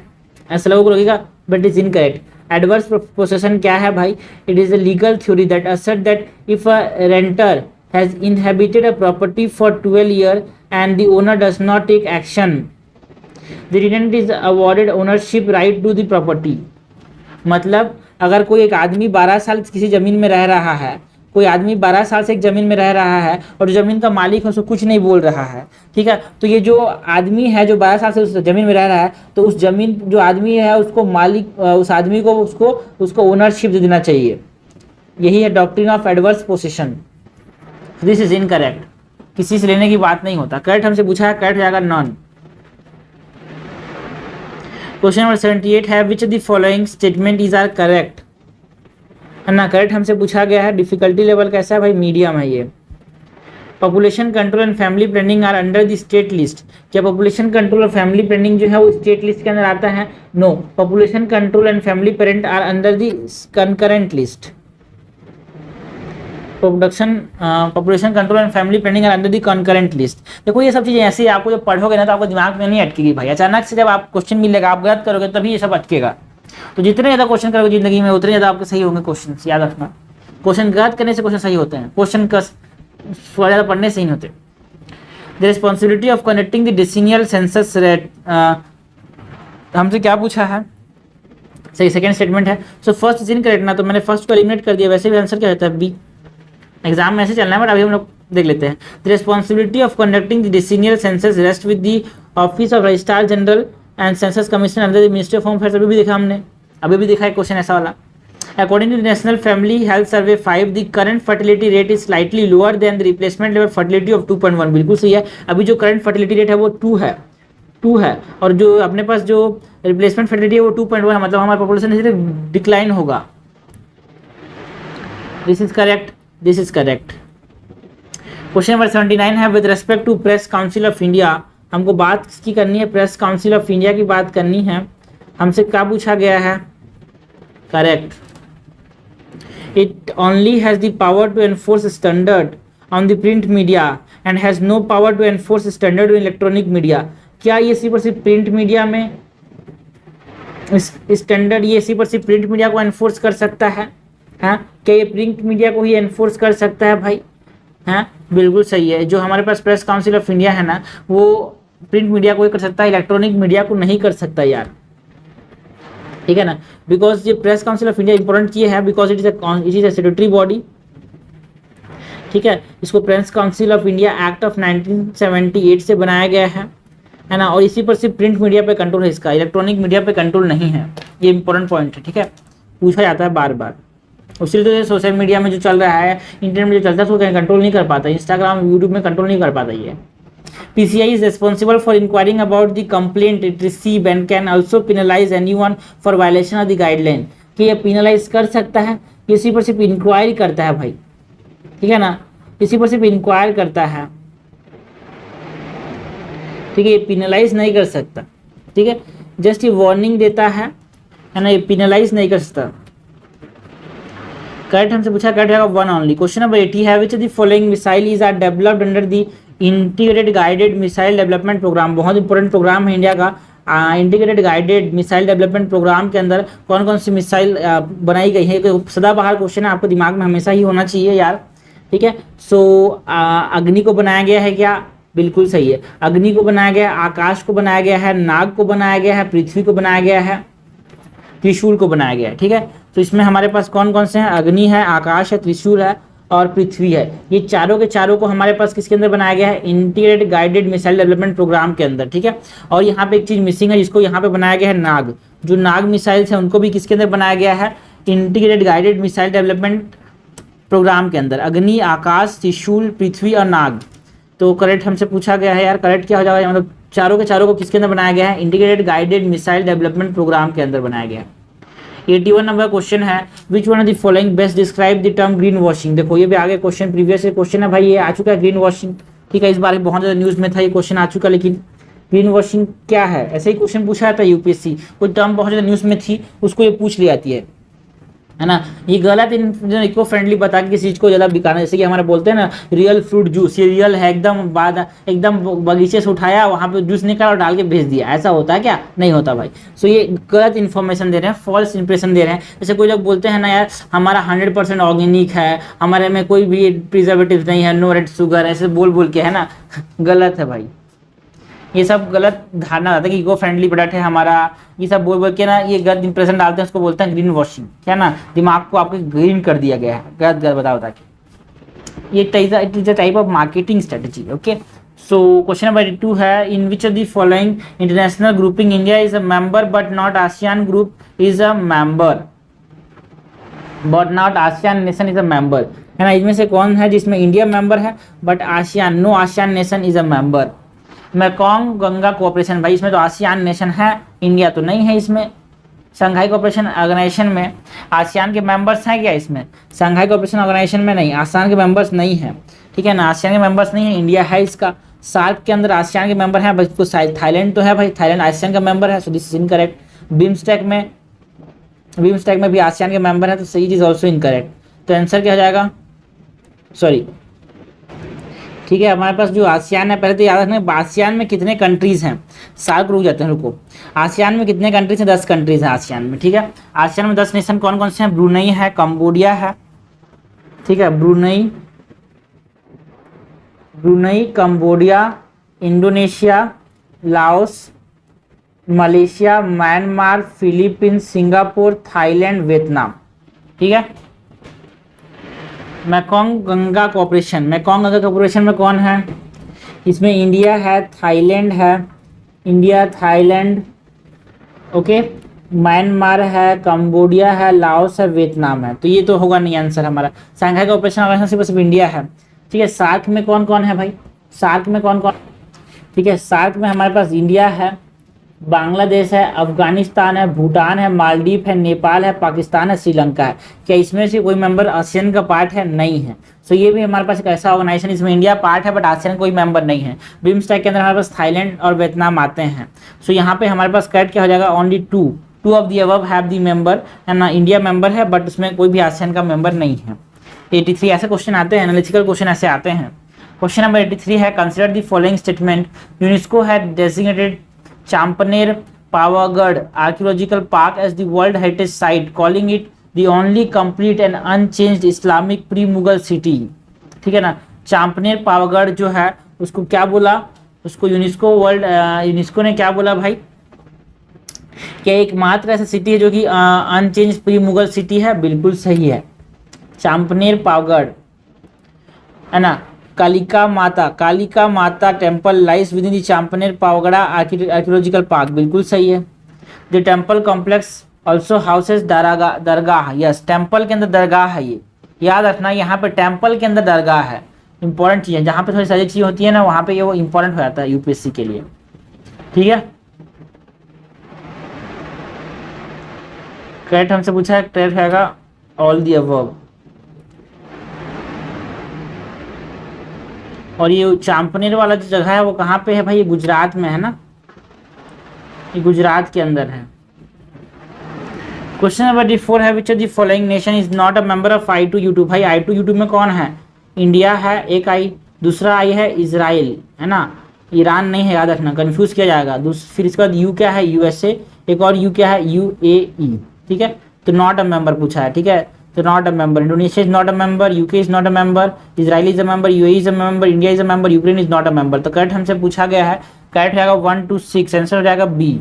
ऐसा लोगों को लगेगा, but is incorrect. Adverse possession क्या है भाई, it is a legal theory that assert that if a renter has inhabited a property for 12 years and the owner does not take action, the tenant is awarded ownership right to the property। मतलब अगर कोई एक आदमी 12 साल किसी जमीन में रह रहा है, कोई आदमी 12 साल से एक जमीन में रह रहा है और जो जमीन का मालिक है उसको कुछ नहीं बोल रहा है, ठीक है, तो ये जो आदमी है जो 12 साल से उस जमीन में रह रहा है, तो उस जमीन जो आदमी है उसको मालिक, उस आदमी को उसको ओनरशिप दे देना चाहिए। यही है doctrine of adverse possession. This is incorrect, किसी से लेने की बात नहीं होता। करेक्ट हमसे पूछा है, करेक्ट जाएगा नॉन। क्वेश्चन नंबर 78 है which of the following statement is are correct, है ना, करेक्ट हमसे पूछा गया है। डिफिकल्टी लेवल कैसा है भाई, मीडियम है ये। Population control and family planning are under the state list. क्या पॉपुलेशन कंट्रोल और फैमिली प्लानिंग जो है वो स्टेट लिस्ट के अंदर आता है, no. Population control and family parent are under the concurrent list. Population control and family planning are under the concurrent list. देखो ये सब चीजें ऐसे आपको जब पढ़ोगे ना तो आपको दिमाग में नहीं अटकेगी भाई, अचानक से जब आप क्वेश्चन मिलेगा आप गलत करोगे तभी ये सब अटकेगा। तो जितने ज़्यादा क्वेश्चन करोगे जिंदगी में उतने ज़्यादा आपके सही होंगे क्वेश्चन, याद रखना। क्वेश्चन गलत करने से क्वेश्चन सही होते हैं, क्वेश्चन का ज़्यादा पढ़ने से ही होते। The responsibility of connecting the decennial census rate, हमसे क्या पूछा है, सही सेकेंड स्टेटमेंट है। सो फर्स्ट इज इनकरेक्ट ना, तो मैंने फर्स्ट को एलिमिनेट कर दिया, वैसे भी आंसर क्या होता है, बी। एग्जाम में ऐसे चलना है बट अभी हम लोग देख लेते हैं। The responsibility of conducting the decennial census rest with the office of registrar general and census commission under the ministry of home affairs. अभी भी देखा हमने, अभी भी देखा है क्वेश्चन ऐसा वाला। According to national family health survey 5 the current fertility rate is slightly lower than the replacement level fertility of 2.1, बिल्कुल सही है। अभी जो करंट फर्टिलिटी रेट है वो 2 है और जो अपने पास जो रिप्लेसमेंट फर्टिलिटी है वो 2.1 है, मतलब हमारा पॉपुलेशन धीरे डिक्लाइन होगा। This is correct, this is correct. Question number 79 है with respect to press council of India, हमको बात किसकी करनी है, प्रेस काउंसिल ऑफ इंडिया की बात करनी है। हमसे क्या पूछा गया है, correct. It only has the power to enforce standard on the print media and has no power to enforce standard in electronic media. क्या ये सिर्फ और सिर्फ प्रिंट मीडिया में स्टैंडर्ड, ये सिर्फ और सिर्फ प्रिंट मीडिया को एनफोर्स कर सकता है? हाँ, क्या ये प्रिंट मीडिया को ही एनफोर्स कर सकता है भाई? हाँ बिल्कुल सही है, जो हमारे पास प्रेस काउंसिल ऑफ इंडिया है ना, वो प्रिंट मीडिया को ही कर सकता है, इलेक्ट्रॉनिक मीडिया को नहीं कर सकता यार, ठीक है ना। बिकॉज ये press council of India important ये है because it is a statutory body, ठीक है। इसको press council of India act of 1978 से बनाया गया है ना, और इसी पर सिर्फ प्रिंट मीडिया पे कंट्रोल है इसका, इलेक्ट्रॉनिक मीडिया पे कंट्रोल नहीं है। ये इंपॉर्टेंट पॉइंट है, ठीक है, पूछा जाता है बार बार। उसी तो सोशल मीडिया में जो चल रहा है, इंटरनेट में जो चलता है, उसको कहीं कंट्रोल नहीं कर पाता, इंस्टाग्राम यूट्यूब में कंट्रोल नहीं कर पाता ये। PCI is responsible for inquiring about the complaint it receive and can also penalize anyone for violation of the guideline। कि ये penalize कर सकता है, इसी पर सिर्फ इंक्वायरी करता है भाई, ठीक है ना, इसी पर सिर्फ इंक्वायर करता है, ठीक है, ये penalize नहीं कर सकता, ठीक है, जस्ट ये वार्निंग देता है ना, ये penalize नहीं कर सकता। करेक्ट हमसे पूछा, करेक्ट है वन ओनली। क्वेश्चन नंबर 80 है which the following missile is are developed under the integrated guided missile development program. बहुत इंपॉर्टेंट प्रोग्राम है इंडिया का। Integrated guided missile development program के अंदर कौन कौन सी मिसाइल बनाई गई है, सदाबहार क्वेश्चन है, आपको दिमाग में हमेशा ही होना चाहिए यार, ठीक है। सो अग्नि को बनाया गया है क्या, बिल्कुल सही है, अग्नि को बनाया गया है, आकाश को बनाया गया है, नाग को बनाया गया है, पृथ्वी को बनाया गया है, त्रिशूल को बनाया गया है, ठीक है। तो इसमें हमारे पास कौन कौन से हैं, अग्नि है, आकाश है, त्रिशूल है और पृथ्वी है। ये चारों के चारों को हमारे पास किसके अंदर बनाया गया है, integrated guided missile development program के अंदर, ठीक है। और यहाँ पे एक चीज मिसिंग है, जिसको यहाँ पे बनाया गया है नाग, जो नाग मिसाइल्स है उनको भी किसके अंदर बनाया गया है, integrated guided missile development program के अंदर, अग्नि, आकाश, त्रिशूल, पृथ्वी और नाग। तो करेक्ट हमसे पूछा गया है यार, करेक्ट क्या हो जाएगा, मतलब चारों के चारों को किसके अंदर बनाया गया है, integrated guided missile development program के अंदर बनाया गया है। 81 नंबर क्वेश्चन है which one of the following best describe the term green washing. देखो ये भी आगे क्वेश्चन, प्रीवियस क्वेश्चन है भाई, ये आ चुका है ग्रीन वॉशिंग, ठीक है, इस बार बहुत ज़्यादा न्यूज़ में था ये क्वेश्चन आ चुका, लेकिन ग्रीन वॉशिंग क्या है, ऐसे ही क्वेश्चन पूछा था यूपीएससी, कोई टर्म बहुत ज़्यादा न्यूज़ में थी उसको ये पूछ ली जाती है ना। ये गलत इको फ्रेंडली बता के किसी चीज़ को ज़्यादा बिकाना, जैसे कि हमारे बोलते हैं ना रियल फ्रूट जूस, ये रियल है एकदम, बाद एकदम बगीचे से उठाया वहाँ पे जूस निकाला और डाल के भेज दिया, ऐसा होता है क्या, नहीं होता भाई। सो ये गलत इन्फॉर्मेशन दे रहे हैं, फॉल्स इंप्रेशन दे रहे हैं। जैसे कोई लोग बोलते हैं ना यार हमारा 100% ऑर्गेनिक है, हमारे में कोई भी प्रिजर्वेटिव नहीं है, नो रेड शुगर, ऐसे बोल बोल के, है ना, गलत है भाई, ये सब गलत धारणा रहता है कि इको फ्रेंडली प्रोडक्ट है हमारा, ये सब बोल बोल के ना ये गलत इंप्रेशन डालते हैं, उसको बोलते हैं ग्रीन वॉशिंग, क्या ना, दिमाग को आपके ग्रीन कर दिया गया है, गलत गलत बता के, ये it is a type of marketing strategy, okay. So question number 82 है in which of the following international grouping India is a member but not ASEAN group is a member, but not ASEAN nation is a member, है ना, इसमें से कौन है जिसमें India member है but ASEAN, no ASEAN nation is a member. Mekong Ganga cooperation, भाई इसमें तो आसियान नेशन है, इंडिया तो नहीं है इसमें। शंघाई कोऑपरेशन ऑर्गेनाइजेशन में आसियान के मेंबर्स हैं क्या, इसमें शंघाई कोऑपरेशन ऑर्गेनाइजेशन में नहीं, आसियान के मेंबर्स नहीं है, ठीक है ना, आसियान के मेंबर्स नहीं है, इंडिया है इसका। सार्क के अंदर आसियान के मेंबर हैं, बस को थाईलैंड तो है भाई, थाईलैंड आसियान का मेंबर है, so this is incorrect. BIMSTEC में भी आसियान के मेंबर है, तो सही इज ऑल्सो इनकरेक्ट। तो आंसर क्या हो जाएगा, सॉरी, ठीक है, हमारे पास जो आसियान है, पहले तो याद रखना आसियान में कितने कंट्रीज हैं, सार्क रुक जाते हैं, रुको, आसियान में कितने कंट्रीज हैं, 10 कंट्रीज हैं आसियान में, ठीक है। आसियान में 10 नेशन कौन कौन से हैं, ब्रुनई है, कंबोडिया है, ठीक है, Brunei, Cambodia, Indonesia, Laos, Malaysia, Myanmar, Philippines, Singapore, Thailand, Vietnam, ठीक है। मैकॉन्ग गंगा कोऑपरेशन में कौन है, इसमें इंडिया है, थाईलैंड है, इंडिया, थाईलैंड, ओके, म्यांमार है, कंबोडिया है, लाओस है, वियतनाम है, तो ये तो होगा नहीं आंसर हमारा। शंघाई कोऑपरेशन ऑर्गेनाइजेशन सिर्फ इंडिया है, ठीक है। सार्क में कौन कौन है भाई, सार्क में कौन कौन, ठीक है, सार्क में हमारे पास इंडिया है, बांग्लादेश है, अफगानिस्तान है, भूटान है, मालदीव है, नेपाल है, पाकिस्तान है, श्रीलंका है। क्या इसमें से कोई मेंबर आसियान का पार्ट है? नहीं है। सो ये भी हमारे पास एक ऐसा ऑर्गेनाइजेशन, इसमें इंडिया पार्ट है बट आसियान कोई मेंबर नहीं है। बिम्स्टेक के अंदर हमारे पास थाईलैंड और वियतनाम आते हैं। सो यहाँ पे हमारे पास करेक्ट क्या हो जाएगा? Only two of the above have the member, है ना। इंडिया मेंबर है बट उसमें कोई भी आसियान का मेंबर नहीं है। 83 ऐसे क्वेश्चन आते हैं, एनालिटिकल क्वेश्चन ऐसे आते हैं। क्वेश्चन नंबर 83 है, consider the following statement, UNESCO had designated Champaner Pavagadh archaeological park as the world heritage site, calling it the only complete and unchanged Islamic pre Mughal city. ठीक है ना, चांपनेर पावागढ़ जो है उसको क्या बोला? उसको यूनेस्को ने क्या बोला भाई? क्या एकमात्र ऐसा सिटी है जो कि अनचेंज प्री मुगल सिटी है? बिल्कुल सही है, चांपनेर पावागढ़, है ना। Kalika Mata temple lies within the Champaner Pavagadh archaeological park, बिल्कुल सही है। The temple complex also houses dargah, yes, temple के अंदर दरगाह है, ये याद रखना। यहाँ पे टेम्पल के अंदर दरगाह है, इंपॉर्टेंट चीज़ है। जहाँ पे थोड़ी सारी चीज़ होती है ना, वहाँ पे ये वो इंपॉर्टेंट हो जाता है यूपीएससी के लिए। ठीक है, करेक्ट हमसे पूछा है, करेक्ट रहेगा ऑल दी अबव। और ये चांपनेर वाला जो जगह है वो कहाँ पे है भाई? ये गुजरात में है ना, ये गुजरात के अंदर है। क्वेश्चन नंबर 84 है, which of the following nation is not a member of I2U2? भाई I2U2 में कौन है? इंडिया है एक आई, दूसरा आई है इजराइल, है ना, ईरान नहीं है, याद रखना, कंफ्यूज किया जाएगा। फिर इसके बाद यू क्या है? USA, एक और यू क्या है? UAE। ठीक है, तो नॉट अ मेंबर पूछा है। ठीक है, तो not a member, Indonesia is not a member, UK is not a member, Israel is a member, UAE is a member, India is a member, Ukraine is not a member. तो correct हमसे पूछा गया है, correct रहेगा 1 to 6, answer हो जाएगा B.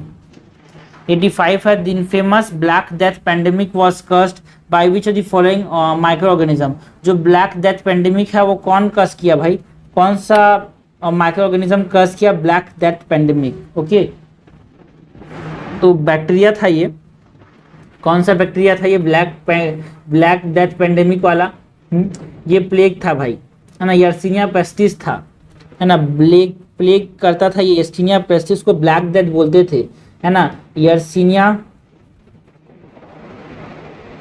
85 है, the infamous black death pandemic was caused by which of the following micro organism? जो ब्लैक डेथ पेंडेमिक है वो कौन कस किया भाई? कौन सा माइक्रो ऑर्गेनिज्म कस किया ब्लैक डेथ पेंडेमिक? ओके, तो बैक्टीरिया था ये। कौन सा बैक्टीरिया था ये? ब्लैक डेथ पेंडेमिक वाला। ये प्लेग था भाई, है ना, यर्सीनिया पेस्टिस था, है ना। प्लेग करता था ये यर्सीनिया पेस्टिस को ब्लैक डेथ बोलते थे, है ना, यर्सीनिया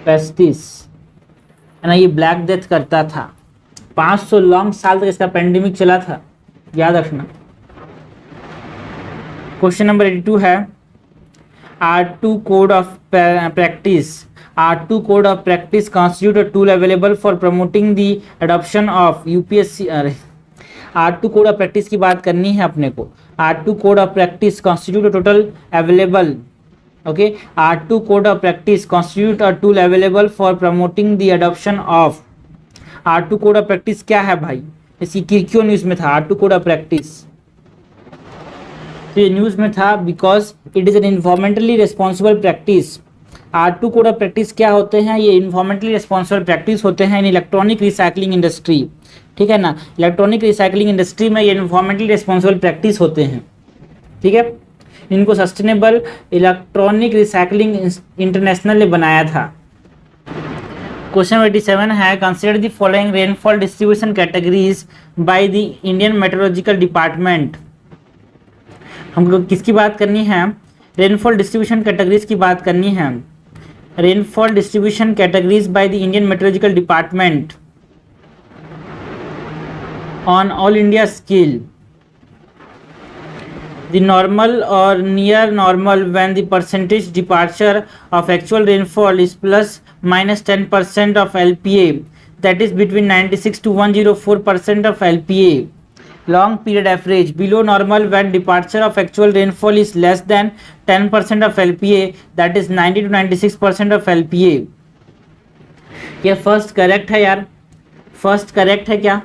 पेस्टिस, है ना, ये ब्लैक डेथ करता था। 500 लॉन्ग साल तक इसका पेंडेमिक चला था, याद रखना। क्वेश्चन नंबर 82 है, R2 code of practice. R2 code of practice constitute a tool available for promoting the adoption of UPSC। R2 code of practice की बात करनी है अपने को। R2 code of practice constitute a total available, okay, R2 code of practice constitute a tool available for promoting the adoption of। R2 code of practice क्या है भाई? इसकी क्यों न्यूज़ में था R2 code of practice? तो ये news में था because it is an environmentally responsible practice. R2 code of practice क्या होते हैं? ये इन्वायरमेंटली रिस्पॉन्सिबल प्रैक्टिस होते हैं इन इलेक्ट्रॉनिक रिसाइकलिंग इंडस्ट्री। ठीक है ना, इलेक्ट्रॉनिक रिसाइकलिंग इंडस्ट्री में ये इन्वायरमेंटली रिस्पॉन्सिबल प्रैक्टिस होते हैं। ठीक है, इनको सस्टेनेबल इलेक्ट्रॉनिक रिसाइकलिंग इंटरनेशनल ने बनाया था। क्वेश्चन 87 है, consider the following rainfall distribution categories by the Indian meteorological department. हमको किसकी बात करनी है? रेनफॉल डिस्ट्रीब्यूशन कैटेगरीज की बात करनी है। Rainfall distribution categories by the Indian meteorological department on all India scale. The normal और near normal when the percentage departure of actual rainfall is +-10% of LPA, that is between 96 to 104% of LPA। long period average below normal when departure of actual rainfall is less than 10% of LPA, that is 90 to 96% of LPA। ये first correct है यार, first correct है क्या?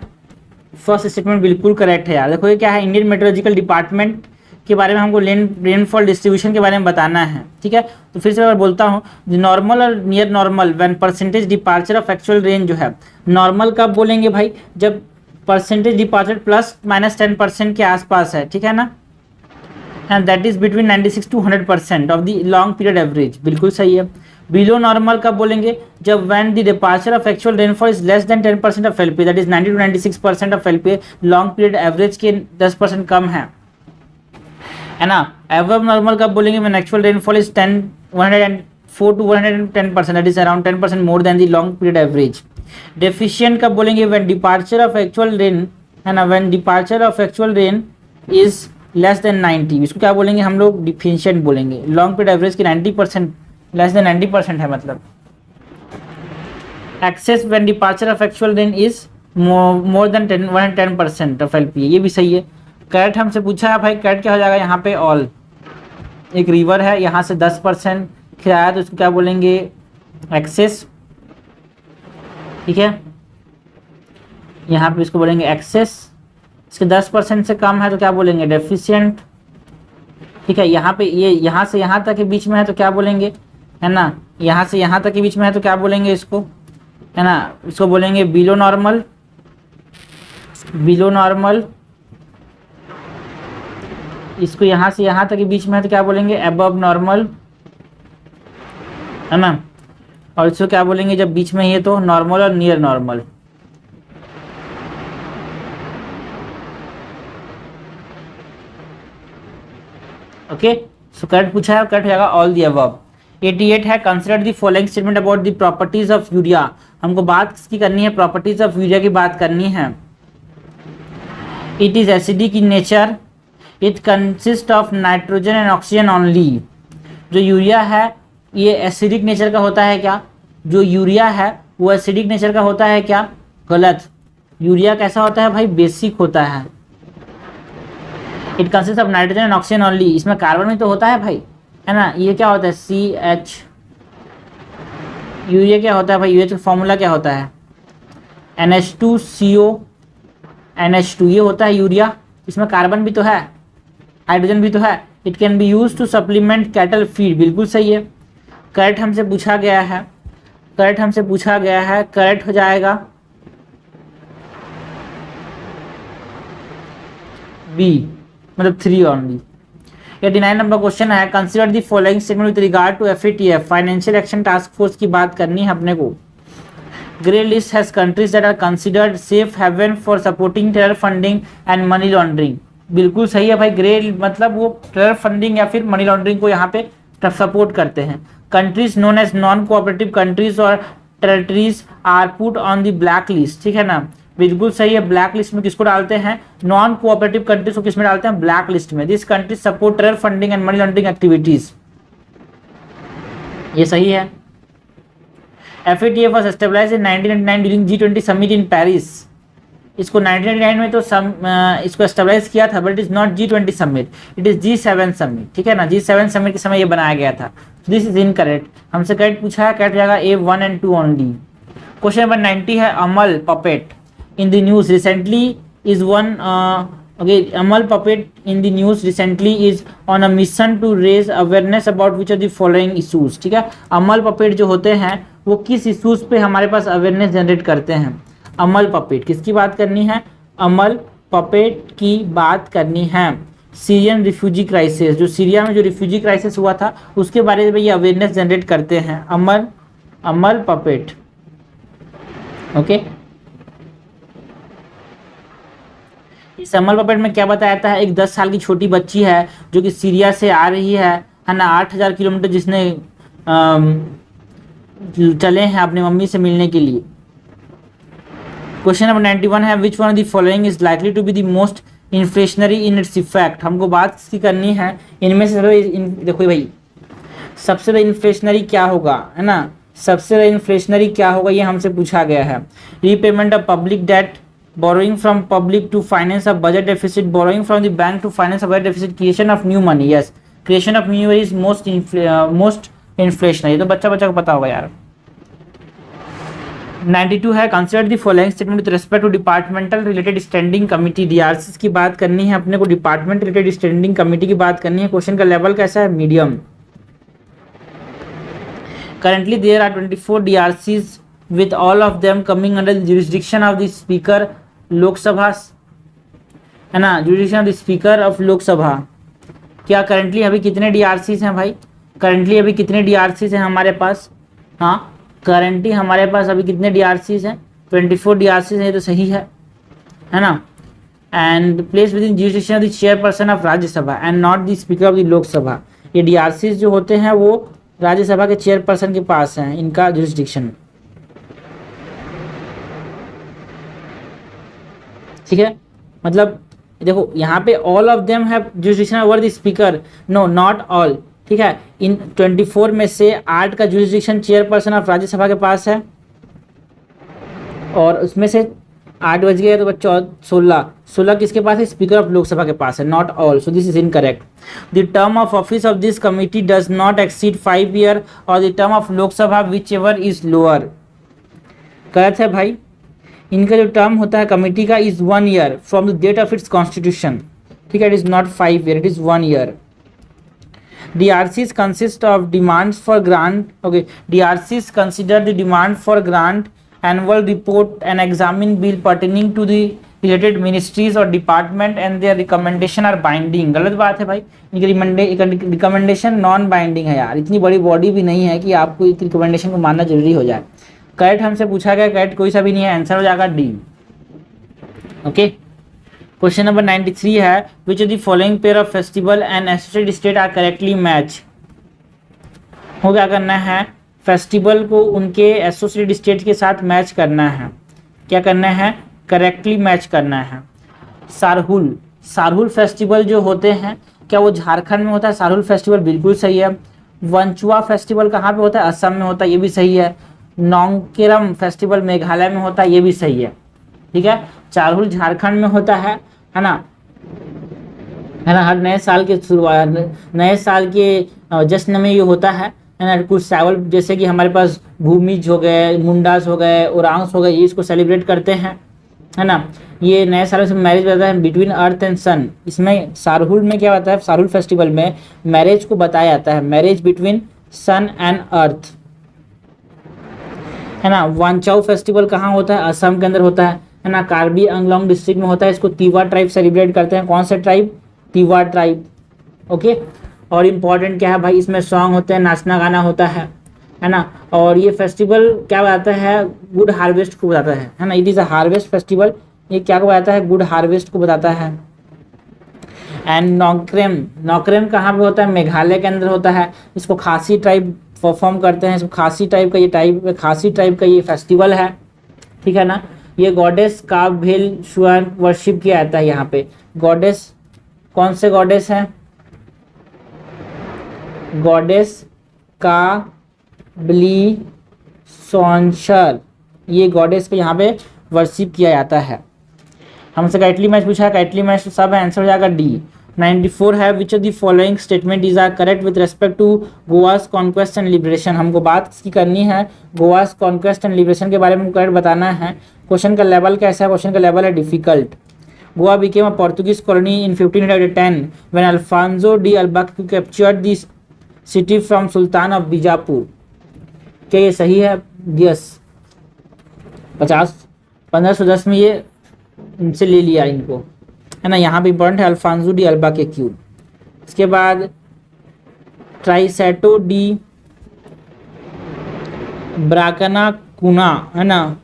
First statement बिल्कुल correct है यार। देखो ये क्या है, इंडियन मेट्रोलॉजिकल डिपार्टमेंट के बारे में हमको रेनफॉल डिस्ट्रीब्यूशन के बारे में बताना है। ठीक है, तो फिर से मैं बोलता हूँ, नॉर्मल और near normal when percentage departure of actual rain जो है, नॉर्मल कब बोलेंगे भाई? जब परसेंटेज डिपार्चर +-10% के आसपास है। ठीक है ना, and that is between 96 to 100% of the long period average, बिल्कुल सही है। बिलो नॉर्मल कब बोलेंगे? जब when the departure of actual rainfall is less than 10% of LPA, that is 90 to 96% of LPA, long period average के 10% कम है। है ना। एवब नॉर्मल कब बोलेंगे, when actual rainfall is 104 to 110%, that is around 10% more than the long period average. Deficient कब बोलेंगे, when departure of actual rain, है ना, when departure of actual rain is less than 90, इसको क्या बोलेंगे हम लोग, डिफिशिएंट बोलेंगे। लॉन्ग पीरियड एवरेज की 90%, लेस देन 90% है मतलब। Excess when departure of actual rain is more than 110% of LP, ये भी सही है। कैरेट हमसे पूछा है भाई, कैरेट क्या हो जाएगा यहाँ पे, ऑल। एक रिवर है, यहाँ से 10% खिलाया तो इसको क्या बोलेंगे, एक्सेस, ठीक है। यहाँ पे इसको बोलेंगे एक्सेस, इसके 10% से कम है तो क्या बोलेंगे, डेफिशिएंट, ठीक है। यहाँ पे ये यहाँ से यहाँ तक के बीच में है तो क्या बोलेंगे, है ना, यहाँ से यहाँ तक के बीच में है तो क्या बोलेंगे इसको, है ना, इसको बोलेंगे बिलो नॉर्मल, बिलो नॉर्मल। इसको यहाँ से यहाँ तक के बीच में है तो क्या बोलेंगे, अबव नॉर्मल, है ना। और इसको क्या बोलेंगे जब बीच में ही है तो, नॉर्मल और near normal. Okay, so correct पूछा है, करेक्ट हो जाएगा ऑल दी अबव। 88 है, consider the following statement about the properties of urea. हमको बात किसकी करनी है, प्रॉपर्टीज ऑफ यूरिया की बात करनी है। It is acidic in nature, it consist of nitrogen and oxygen only. जो यूरिया है ये एसिडिक नेचर का होता है क्या, जो यूरिया है वो एसिडिक नेचर का होता है क्या, गलत। यूरिया कैसा होता है भाई, बेसिक होता है। It consist of nitrogen and oxygen only, इसमें कार्बन भी तो होता है भाई, है ना। ये क्या होता है, CH। यूरिया क्या होता है भाई, यूरिया का फॉर्मूला क्या होता है, NH2CO NH2, ये होता है यूरिया। इसमें कार्बन भी तो है, हाइड्रोजन भी तो है। It can be use to supplement cattle feed, बिल्कुल सही है। करेक्ट हमसे पूछा गया है, करेक्ट हमसे पूछा गया है, करेक्ट हो जाएगा बी, मतलब 3 ओनली। 89 नंबर क्वेश्चन है, consider the following statement with regard to FATF, financial action task force की बात करनी है अपने को। Grey list has countries that are considered safe haven for supporting terror funding and money laundering, बिल्कुल सही है भाई। ग्रे मतलब वो टेरर फंडिंग या फिर मनी लॉन्ड्रिंग को यहाँ पे सपोर्ट करते हैं। Countries known as non cooperative countries और territories are put on the black list, ठीक है ना, बिल्कुल सही है। ब्लैक लिस्ट में किसको डालते हैं, नॉन कोऑपरेटिव कंट्रीज को किसमें डालते हैं, ब्लैक लिस्ट में। This countries support terror funding and money laundering activities, ये सही है। FATF was established in 1999 during G20 summit in Paris। इसको 1999 में तो इसको एस्टेब्लिश किया था, but it is not G20 summit, it is G7 summit, ठीक है ना। G7 समिट के समय ये बनाया गया था। दिस इज इनकरेक्ट, हमसे करेक्ट पूछा है, करेक्ट जाएगा A1 and 2 only. Question number 90 है, Amal puppet in the news recently is one, okay, Amal puppet in the news recently is on a mission to raise awareness about which are the following issues, ठीक है। Amal puppet जो होते हैं वो किस issues पे हमारे पास awareness generate करते हैं। अमल पपेट किसकी बात करनी है, अमल पपेट की बात करनी है। सीरियन रिफ्यूजी क्राइसिस, जो सीरिया में जो रिफ्यूजी क्राइसिस हुआ था उसके बारे में ये अवेयरनेस जनरेट करते हैं, अमल पपेट, ओके। इस अमल पपेट में क्या बताया जाता है, एक 10 साल की छोटी बच्ची है जो कि सीरिया से आ रही है ना, 8000 किलोमीटर जिसने चले हैं अपनी मम्मी से मिलने के लिए। क्वेश्चन नंबर 91 है, which one of the following is likely to be the most inflationary in its effect. हमको बात इसकी करनी है, इनमें से देखो भाई सबसे ज़्यादा इन्फ्लेशनरी क्या होगा, है ना, सबसे ज़्यादा इन्फ्लेशनरी क्या होगा ये हमसे पूछा गया है। Repayment of public debt, borrowing from public to finance of budget deficit, borrowing from the bank to finance of budget deficit, creation of new money. Yes, creation of new money is most inflationary, तो बच्चा को पता होगा यार। 92 है, consider the following statement with respect to departmental related standing committee. DRCs की बात करनी है अपने को, डिपार्टमेंट रिलेटेड स्टैंडिंग कमिटी की बात करनी है। क्वेश्चन का लेवल कैसा है, medium. Currently there are 24 DRCs with all of them coming under the jurisdiction of the speaker Lok Sabha, है ना, jurisdiction of the speaker of Lok Sabha. क्या करंटली अभी कितने DRCs हैं भाई, करंटली अभी कितने DRCs हैं हमारे पास, हाँ करंटली हमारे पास अभी कितने DRCs हैं, 24 DRCs हैं, ये तो सही है ना। And place with in jurisdiction of the chairperson of Rajya Sabha and not the speaker of the Lok Sabha. ये डीआरसीज जो होते हैं वो राज्यसभा के चेयरपर्सन के पास हैं, इनका जुरिसडिक्शन। ठीक है, मतलब देखो यहाँ पे all of them have jurisdiction over the speaker, no not all. ठीक है, इन 24 में से 8 का जुरिसडिक्शन चेयरपर्सन ऑफ राज्यसभा के पास है, और उसमें से 8 बज गए तो 16 किसके पास है? स्पीकर ऑफ लोकसभा के पास है, not all. So this is incorrect. The term of office of this committee does not exceed 5 year और the term of Lok Sabha whichever is lower. गलत है भाई, इनका जो टर्म होता है कमेटी का is 1 year from the date of its constitution. ठीक है, it is not 5 year, it is 1 year. DRCs consist of demands for grant. Okay, DRCs consider the demand for grant, annual report, and examine bill pertaining to the related ministries or department, and their recommendation are binding. गलत बात है भाई, इनकी recommendation non binding है यार। इतनी बड़ी body भी नहीं है कि आपको इस रिकमेंडेशन को मानना जरूरी हो जाए। करेक्ट हमसे पूछा गया, करेक्ट कोई सा भी नहीं है, आंसर हो जाएगा डी। ओके, क्वेश्चन नंबर 93 है which of the following pair of festival and associated state are correctly match. हो क्या करना है? फेस्टिवल को उनके एसोसिएटेड स्टेट के साथ मैच करना है। क्या करना है? करेक्टली मैच करना है। सारहुल फेस्टिवल जो होते हैं, क्या वो झारखंड में होता है? सारहुल फेस्टिवल बिल्कुल सही है। वंचुआ फेस्टिवल कहाँ पे होता है? असम में होता है, ये भी सही है। नोंगकेरम फेस्टिवल मेघालय में होता है, ये भी सही है। ठीक है, चारहुल झारखंड में होता है ना, हर नए साल के शुरुआत, नए साल के जश्न में ये होता है ना। कुछ चावल जैसे कि हमारे पास भूमिज हो गए, मुंडास हो गए, ओरांग्स हो गए, ये इसको सेलिब्रेट करते हैं, है ना। ये नए साल से मैरिज बताता है बिटवीन अर्थ एंड सन। इसमें सारहुल में क्या होता है? सारहुल फेस्टिवल में मैरिज को बताया जाता है, marriage between sun and earth, है ना। वांचाओ फेस्टिवल कहाँ होता है? असम के अंदर होता है ना। कार्बी आंगलोंग डिस्ट्रिक्ट में होता है। इसको तिवा ट्राइब सेलिब्रेट करते हैं। कौन सा ट्राइब? तिवा ट्राइब। ओके, और इम्पॉर्टेंट क्या है भाई? इसमें सॉन्ग होते हैं, नाचना गाना होता है ना। और ये फेस्टिवल क्या बताता है? गुड हार्वेस्ट को बताता है ना। It is a harvest festival. ये क्या को बताता है? गुड हार्वेस्ट को बताता है। एंड नौक्रेम कहाँ पे होता है? मेघालय के अंदर होता है। इसको खासी ट्राइब परफॉर्म करते हैं। इसको खासी ट्राइब का ये फेस्टिवल है। ठीक है ना। ये गॉडेस का भेल शुआन वर्शिप किया जाता है यहाँ पे। गॉडेस कौन से गॉडेस हैं? गॉडेस का ब्ली सॉन्शर, ये गॉडेस को यहाँ पे वर्शिप किया जाता है। हमसे काइटली मैच पूछा है, काइटली मैच तो सब आंसर हो जाएगा डी। 94 है which of the following statement is are correct with respect to Goa's conquest and liberation. हमको बात इसकी करनी है, गोवास कॉन्क्वेस्ट एंड लिबरेशन के बारे में करेक्ट बताना है। क्वेश्चन का लेवल कैसा है? क्वेश्चन का लेवल है difficult. Goa became a Portuguese colony in 1510 when Alfonso de Albuquerque captured the city from sultan of Bijapur. क्या ये सही है? यस। 1510 में ये इनसे ले लिया इनको, है ना। यहाँ पे इंपॉर्टेंट है अल्फांसो डी अल्बा के क्यूब। इसके बाद ट्राइसेटो डी ब्राकना कुना, है ना,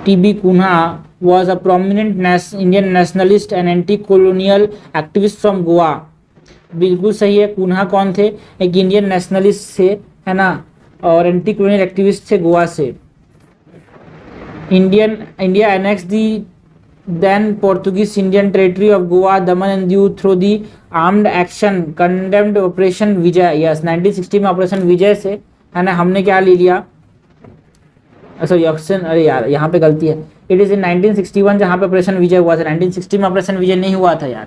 टीबी कुना was a prominent Indian nationalist and anti colonial activist from Goa. बिल्कुल सही है। कुन्हा कौन थे? एक इंडियन नेशनलिस्ट थे, है ना, और एंटी कॉलोनियल एक्टिविस्ट थे गोवा से। India annex the then Portuguese Indian territory of Goa, Daman and Diu through the armed action condemned Operation Vijay। yes, 1960 में ऑपरेशन विजय से, है ना, हमने क्या ले लिया? सॉरी ऑप्शन, अरे यार यहाँ पे गलती है। इट इज इन 1961 जहाँ पे ऑपरेशन विजय हुआ था। 1960 में ऑपरेशन विजय नहीं हुआ था यार।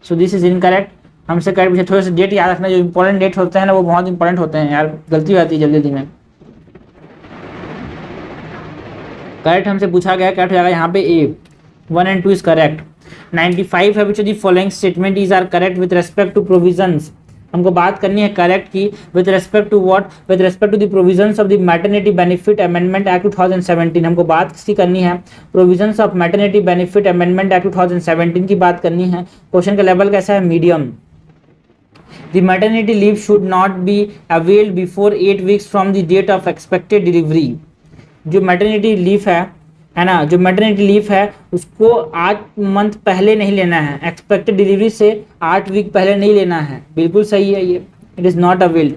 सो दिस इज इनकरेक्ट। हमसे करेक्ट पूछे, थोड़े से डेट याद रखना, जो इंपॉर्टेंट डेट होते हैं ना वो बहुत इंपॉर्टेंट होते हैं यार, गलती हो जाती है जल्दी में। करेक्ट हमसे पूछा गया, करेक्ट हो जाएगा यहाँ पे ए। 1 and 2 is correct। 95 है which of the following statement is are correct with respect to provisions। हमको बात करनी है करेक्ट की with respect to what? with respect to the provisions of the maternity benefit amendment act 2017। हमको बात किसकी करनी है? provisions of maternity benefit amendment act 2017 की बात करनी है। क्वेश्चन का लेवल कैसा है? Medium. The maternity leave should not be availed before 8 weeks from the date of expected delivery। जो maternity leave है है ना, जो मैटरनिटी लीव है उसको 8 मंथ पहले नहीं लेना है, एक्सपेक्टेड डिलीवरी से 8 वीक पहले नहीं लेना है, बिल्कुल सही है ये, it is not availed.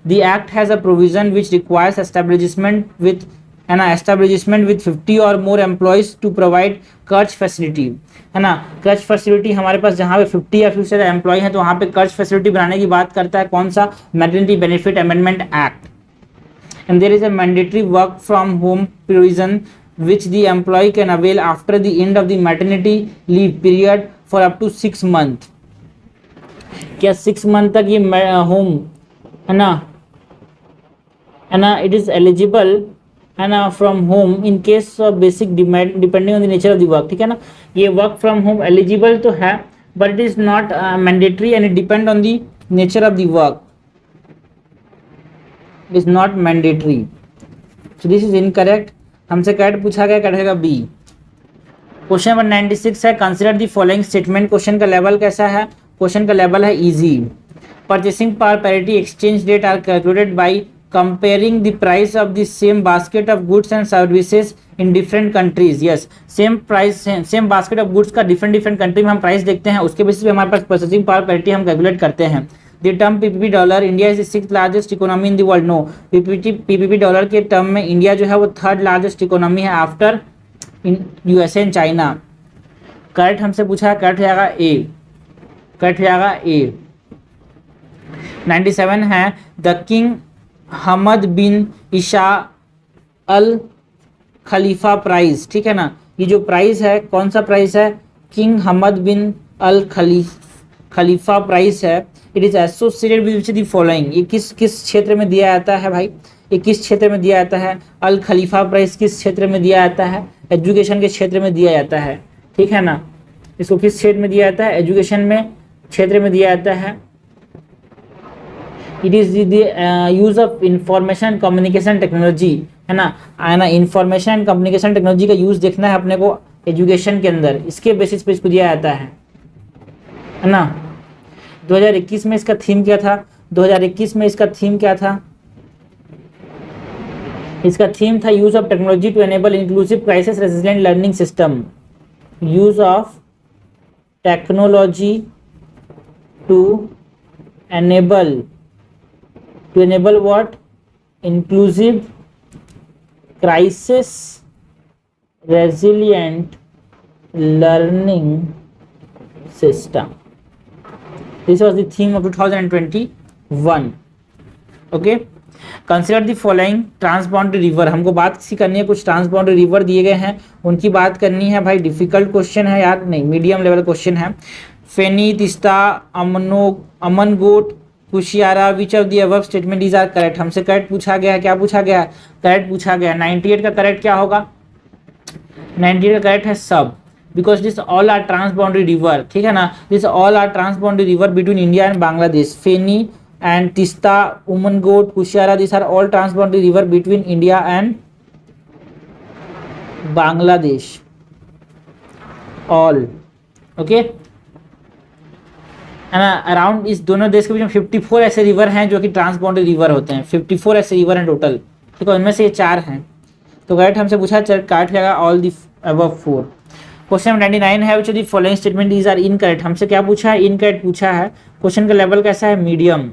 The act has a provision which requires establishment with, है ना, एस्टेब्लिशमेंट विथ 50 और मोर एम्प्लॉयज टू प्रोवाइड कर्ज फैसिलिटी, है ना, कर्ज फैसिलिटी हमारे पास जहाँ पे 50 या फिर एम्प्लॉय हैं तो वहाँ पे कर्ज फैसिलिटी बनाने की बात करता है कौन सा, maternity benefit amendment act. And there is a mandatory work from home provision which the employee can avail after the end of the maternity leave period for up to 6 month। क्या 6 month तक ये home, है ना, it is eligible, है ना, from home in case of basic demand depending on the nature of the work, ठीक है ना, ये वर्क फ्रॉम होम एलिजिबल तो है but it is not mandatory and it depend on the nature of the work, it is not mandatory, so this is incorrect. हमसे correct पूछा गया, करेगा बी। क्वेश्चन नंबर 96 है, consider the following statement. Question का level कैसा है, question का level है easy. Purchasing power parity exchange rate are calculated by comparing the price of the same basket of goods and services in different countries. Yes, same price, same basket of goods का different country में हम price देखते हैं, उसके basis पे हमारे पास purchasing power parity हम कैलकुलेट करते हैं। The term PPP dollar, India is the 6th largest economy in the world. No, PPP dollar के टर्म में इंडिया जो है वो 3rd लार्जेस्ट इकोनॉमी है after USA and China. Correct हमसे पूछा है, करेक्ट हो जाएगा ए, करेक्ट हो जाएगा ए। 97 है, the king Hamad bin Isa Al Khalifa prize, ठीक है ना, ये जो प्राइस है कौन सा प्राइस है, किंग हमद बिन अल खलीफा प्राइस है। It is associated with the following, ये किस क्षेत्र में दिया जाता है भाई, ये किस क्षेत्र में दिया जाता है, अल खलीफा प्राइस किस क्षेत्र में दिया जाता है, एजुकेशन के क्षेत्र में दिया जाता है, ठीक है ना, इसको किस क्षेत्र में दिया जाता है, एजुकेशन में क्षेत्र में दिया जाता है। It is the use of information and communication technology, है ना, इंफॉर्मेशन एंड कम्युनिकेशन टेक्नोलॉजी का यूज देखना है अपने को एजुकेशन के अंदर, इसके बेसिस पे इसको दिया जाता है ना। 2021 में इसका थीम क्या था, 2021 में इसका थीम क्या था, इसका थीम था use of technology to enable inclusive crisis resilient learning system. Use of technology to enable what, inclusive crisis resilient learning system. This was the theme of 2021. Okay. Consider the following transboundary river, हमको बात सी करनी है, कुछ transboundary river दिए गए हैं उनकी बात करनी है भाई। डिफिकल्ट क्वेश्चन है यार, नहीं मीडियम लेवल क्वेश्चन है। फेनी, तिस्ता, अमनगोट, Kushiyara, which of the above statement is are correct. हमसे करेक्ट पूछा गया है, क्या पूछा गया है, करेक्ट पूछा गया है। 98 का करेक्ट क्या होगा, 98 का करेक्ट है सब, because this all are transboundary river, ठीक है ना, this all are transboundary river between India and Bangladesh। Feni and Tista, Umangot, Kushiara, these are all transboundary river between India and Bangladesh, all, okay, है ना। Around इस दोनों देश के बीच में 54 ऐसे रिवर हैं जो कि ट्रांसबाउंड्री रिवर होते हैं, 54 ऐसे रिवर हैं टोटल, ठीक है, उनमें से ये 4 हैं। तो करेक्ट हमसे पूछा, चल काट लेगा all the above 4। Question number 99 है, which of the following statement is are incorrect. हमसे क्या पूछा है, इनकरेक्ट पूछा है। क्वेश्चन का लेवल कैसा है, medium.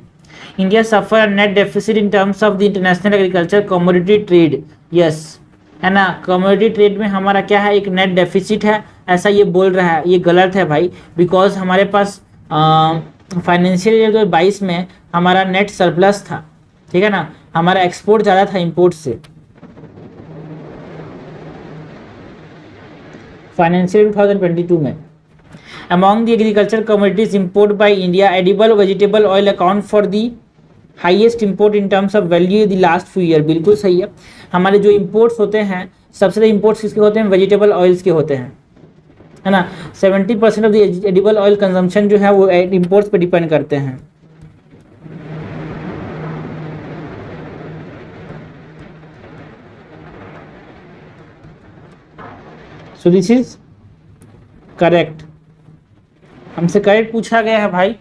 India suffer net deficit in terms of the international agriculture commodity trade. Yes, है ना, कमोडिटी ट्रेड में हमारा क्या है, एक नेट डेफिसिट है, ऐसा ये बोल रहा है, ये गलत है भाई, बिकॉज हमारे पास फाइनेंशियल ईयर 2022 में हमारा नेट सरप्लस था, ठीक है ना, हमारा एक्सपोर्ट ज़्यादा था इम्पोर्ट से। फाइनेंशियल 2022 में among the agriculture commodities import by India, edible vegetable oil account for the highest import in terms of value the last few year. बिल्कुल सही है, हमारे जो इम्पोर्ट्स होते हैं सबसे ज़्यादा इम्पोर्ट्स किसके होते हैं, वेजिटेबल ऑयल्स के होते हैं, है ना। 70% of the edible oil consumption जो है वो इम्पोर्ट्स पे डिपेंड करते हैं। सो दिस इज करेक्ट, हमसे करेक्ट पूछा गया है भाई,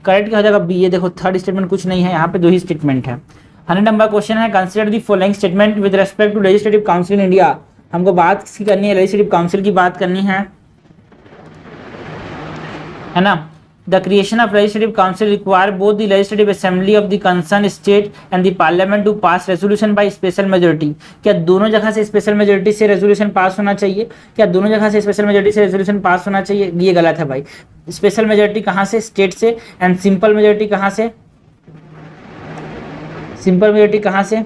करेक्ट क्या हो जाएगा बी। ये देखो थर्ड स्टेटमेंट कुछ नहीं है, यहाँ पे 2 ही स्टेटमेंट है। 100 नंबर क्वेश्चन है, consider the following statement with respect to legislative council in India. हमको बात किसकी करनी है, लेजिस्लेटिव काउंसिल की बात करनी है ना। The creation of legislative council require both the legislative assembly of the concern state and the parliament to pass resolution by special majority. क्या दोनों जगह से स्पेशल मेजोरिटी से रेजोल्यूशन पास होना चाहिए? क्या दोनों जगह से स्पेशल मेजोरिटी से रेजोल्यूशन पास होना चाहिए? ये गलत है भाई। स्पेशल मेजोरिटी कहाँ से? स्टेट से। एंड सिंपल मेजोरिटी कहाँ से? सिंपल मेजोरिटी कहाँ से?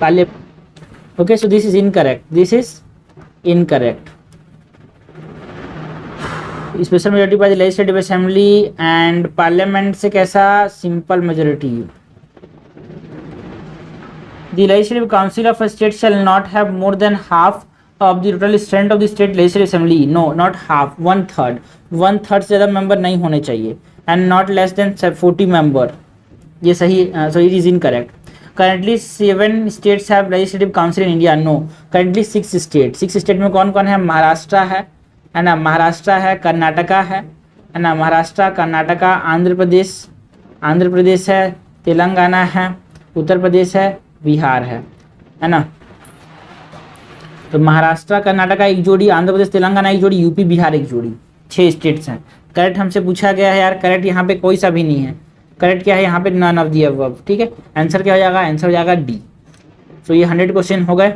Parliament. Okay, so this is incorrect, this is incorrect. Special majority by the legislative assembly and parliament से कैसा? Simple majority. The legislative council of a state shall not have more than half of the total strength of the state legislative assembly. No, not half, 1/3। 1/3 से ज़्यादा member नहीं होने चाहिए। And not less than 40 member. ये सही, so it is incorrect. Currently 7 states have legislative council in India. No, currently 6 states। 6 state में कौन कौन है? महाराष्ट्र है ना, महाराष्ट्र है, कर्नाटका है ना, महाराष्ट्र, कर्नाटका, आंध्र प्रदेश है, तेलंगाना है, उत्तर प्रदेश है, बिहार है ना। तो महाराष्ट्र, कर्नाटका एक जोड़ी, आंध्र प्रदेश, तेलंगाना एक जोड़ी, यूपी बिहार एक जोड़ी, 6 स्टेट्स हैं। करेक्ट हमसे पूछा गया है यार, करेक्ट यहाँ पे कोई सा भी नहीं है। करेक्ट क्या है यहाँ पे? None of the above. ठीक है, आंसर क्या हो जाएगा? आंसर हो जाएगा डी। सो ये 100 क्वेश्चन हो गए।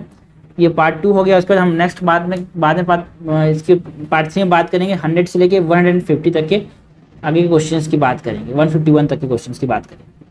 ये पार्ट 2 हो गया। उसके बाद हम नेक्स्ट बाद में इसके पार्ट 3 में बात करेंगे 100 से लेके 150 तक के आगे के क्वेश्चंस की बात करेंगे, 151 तक के क्वेश्चंस की बात करेंगे।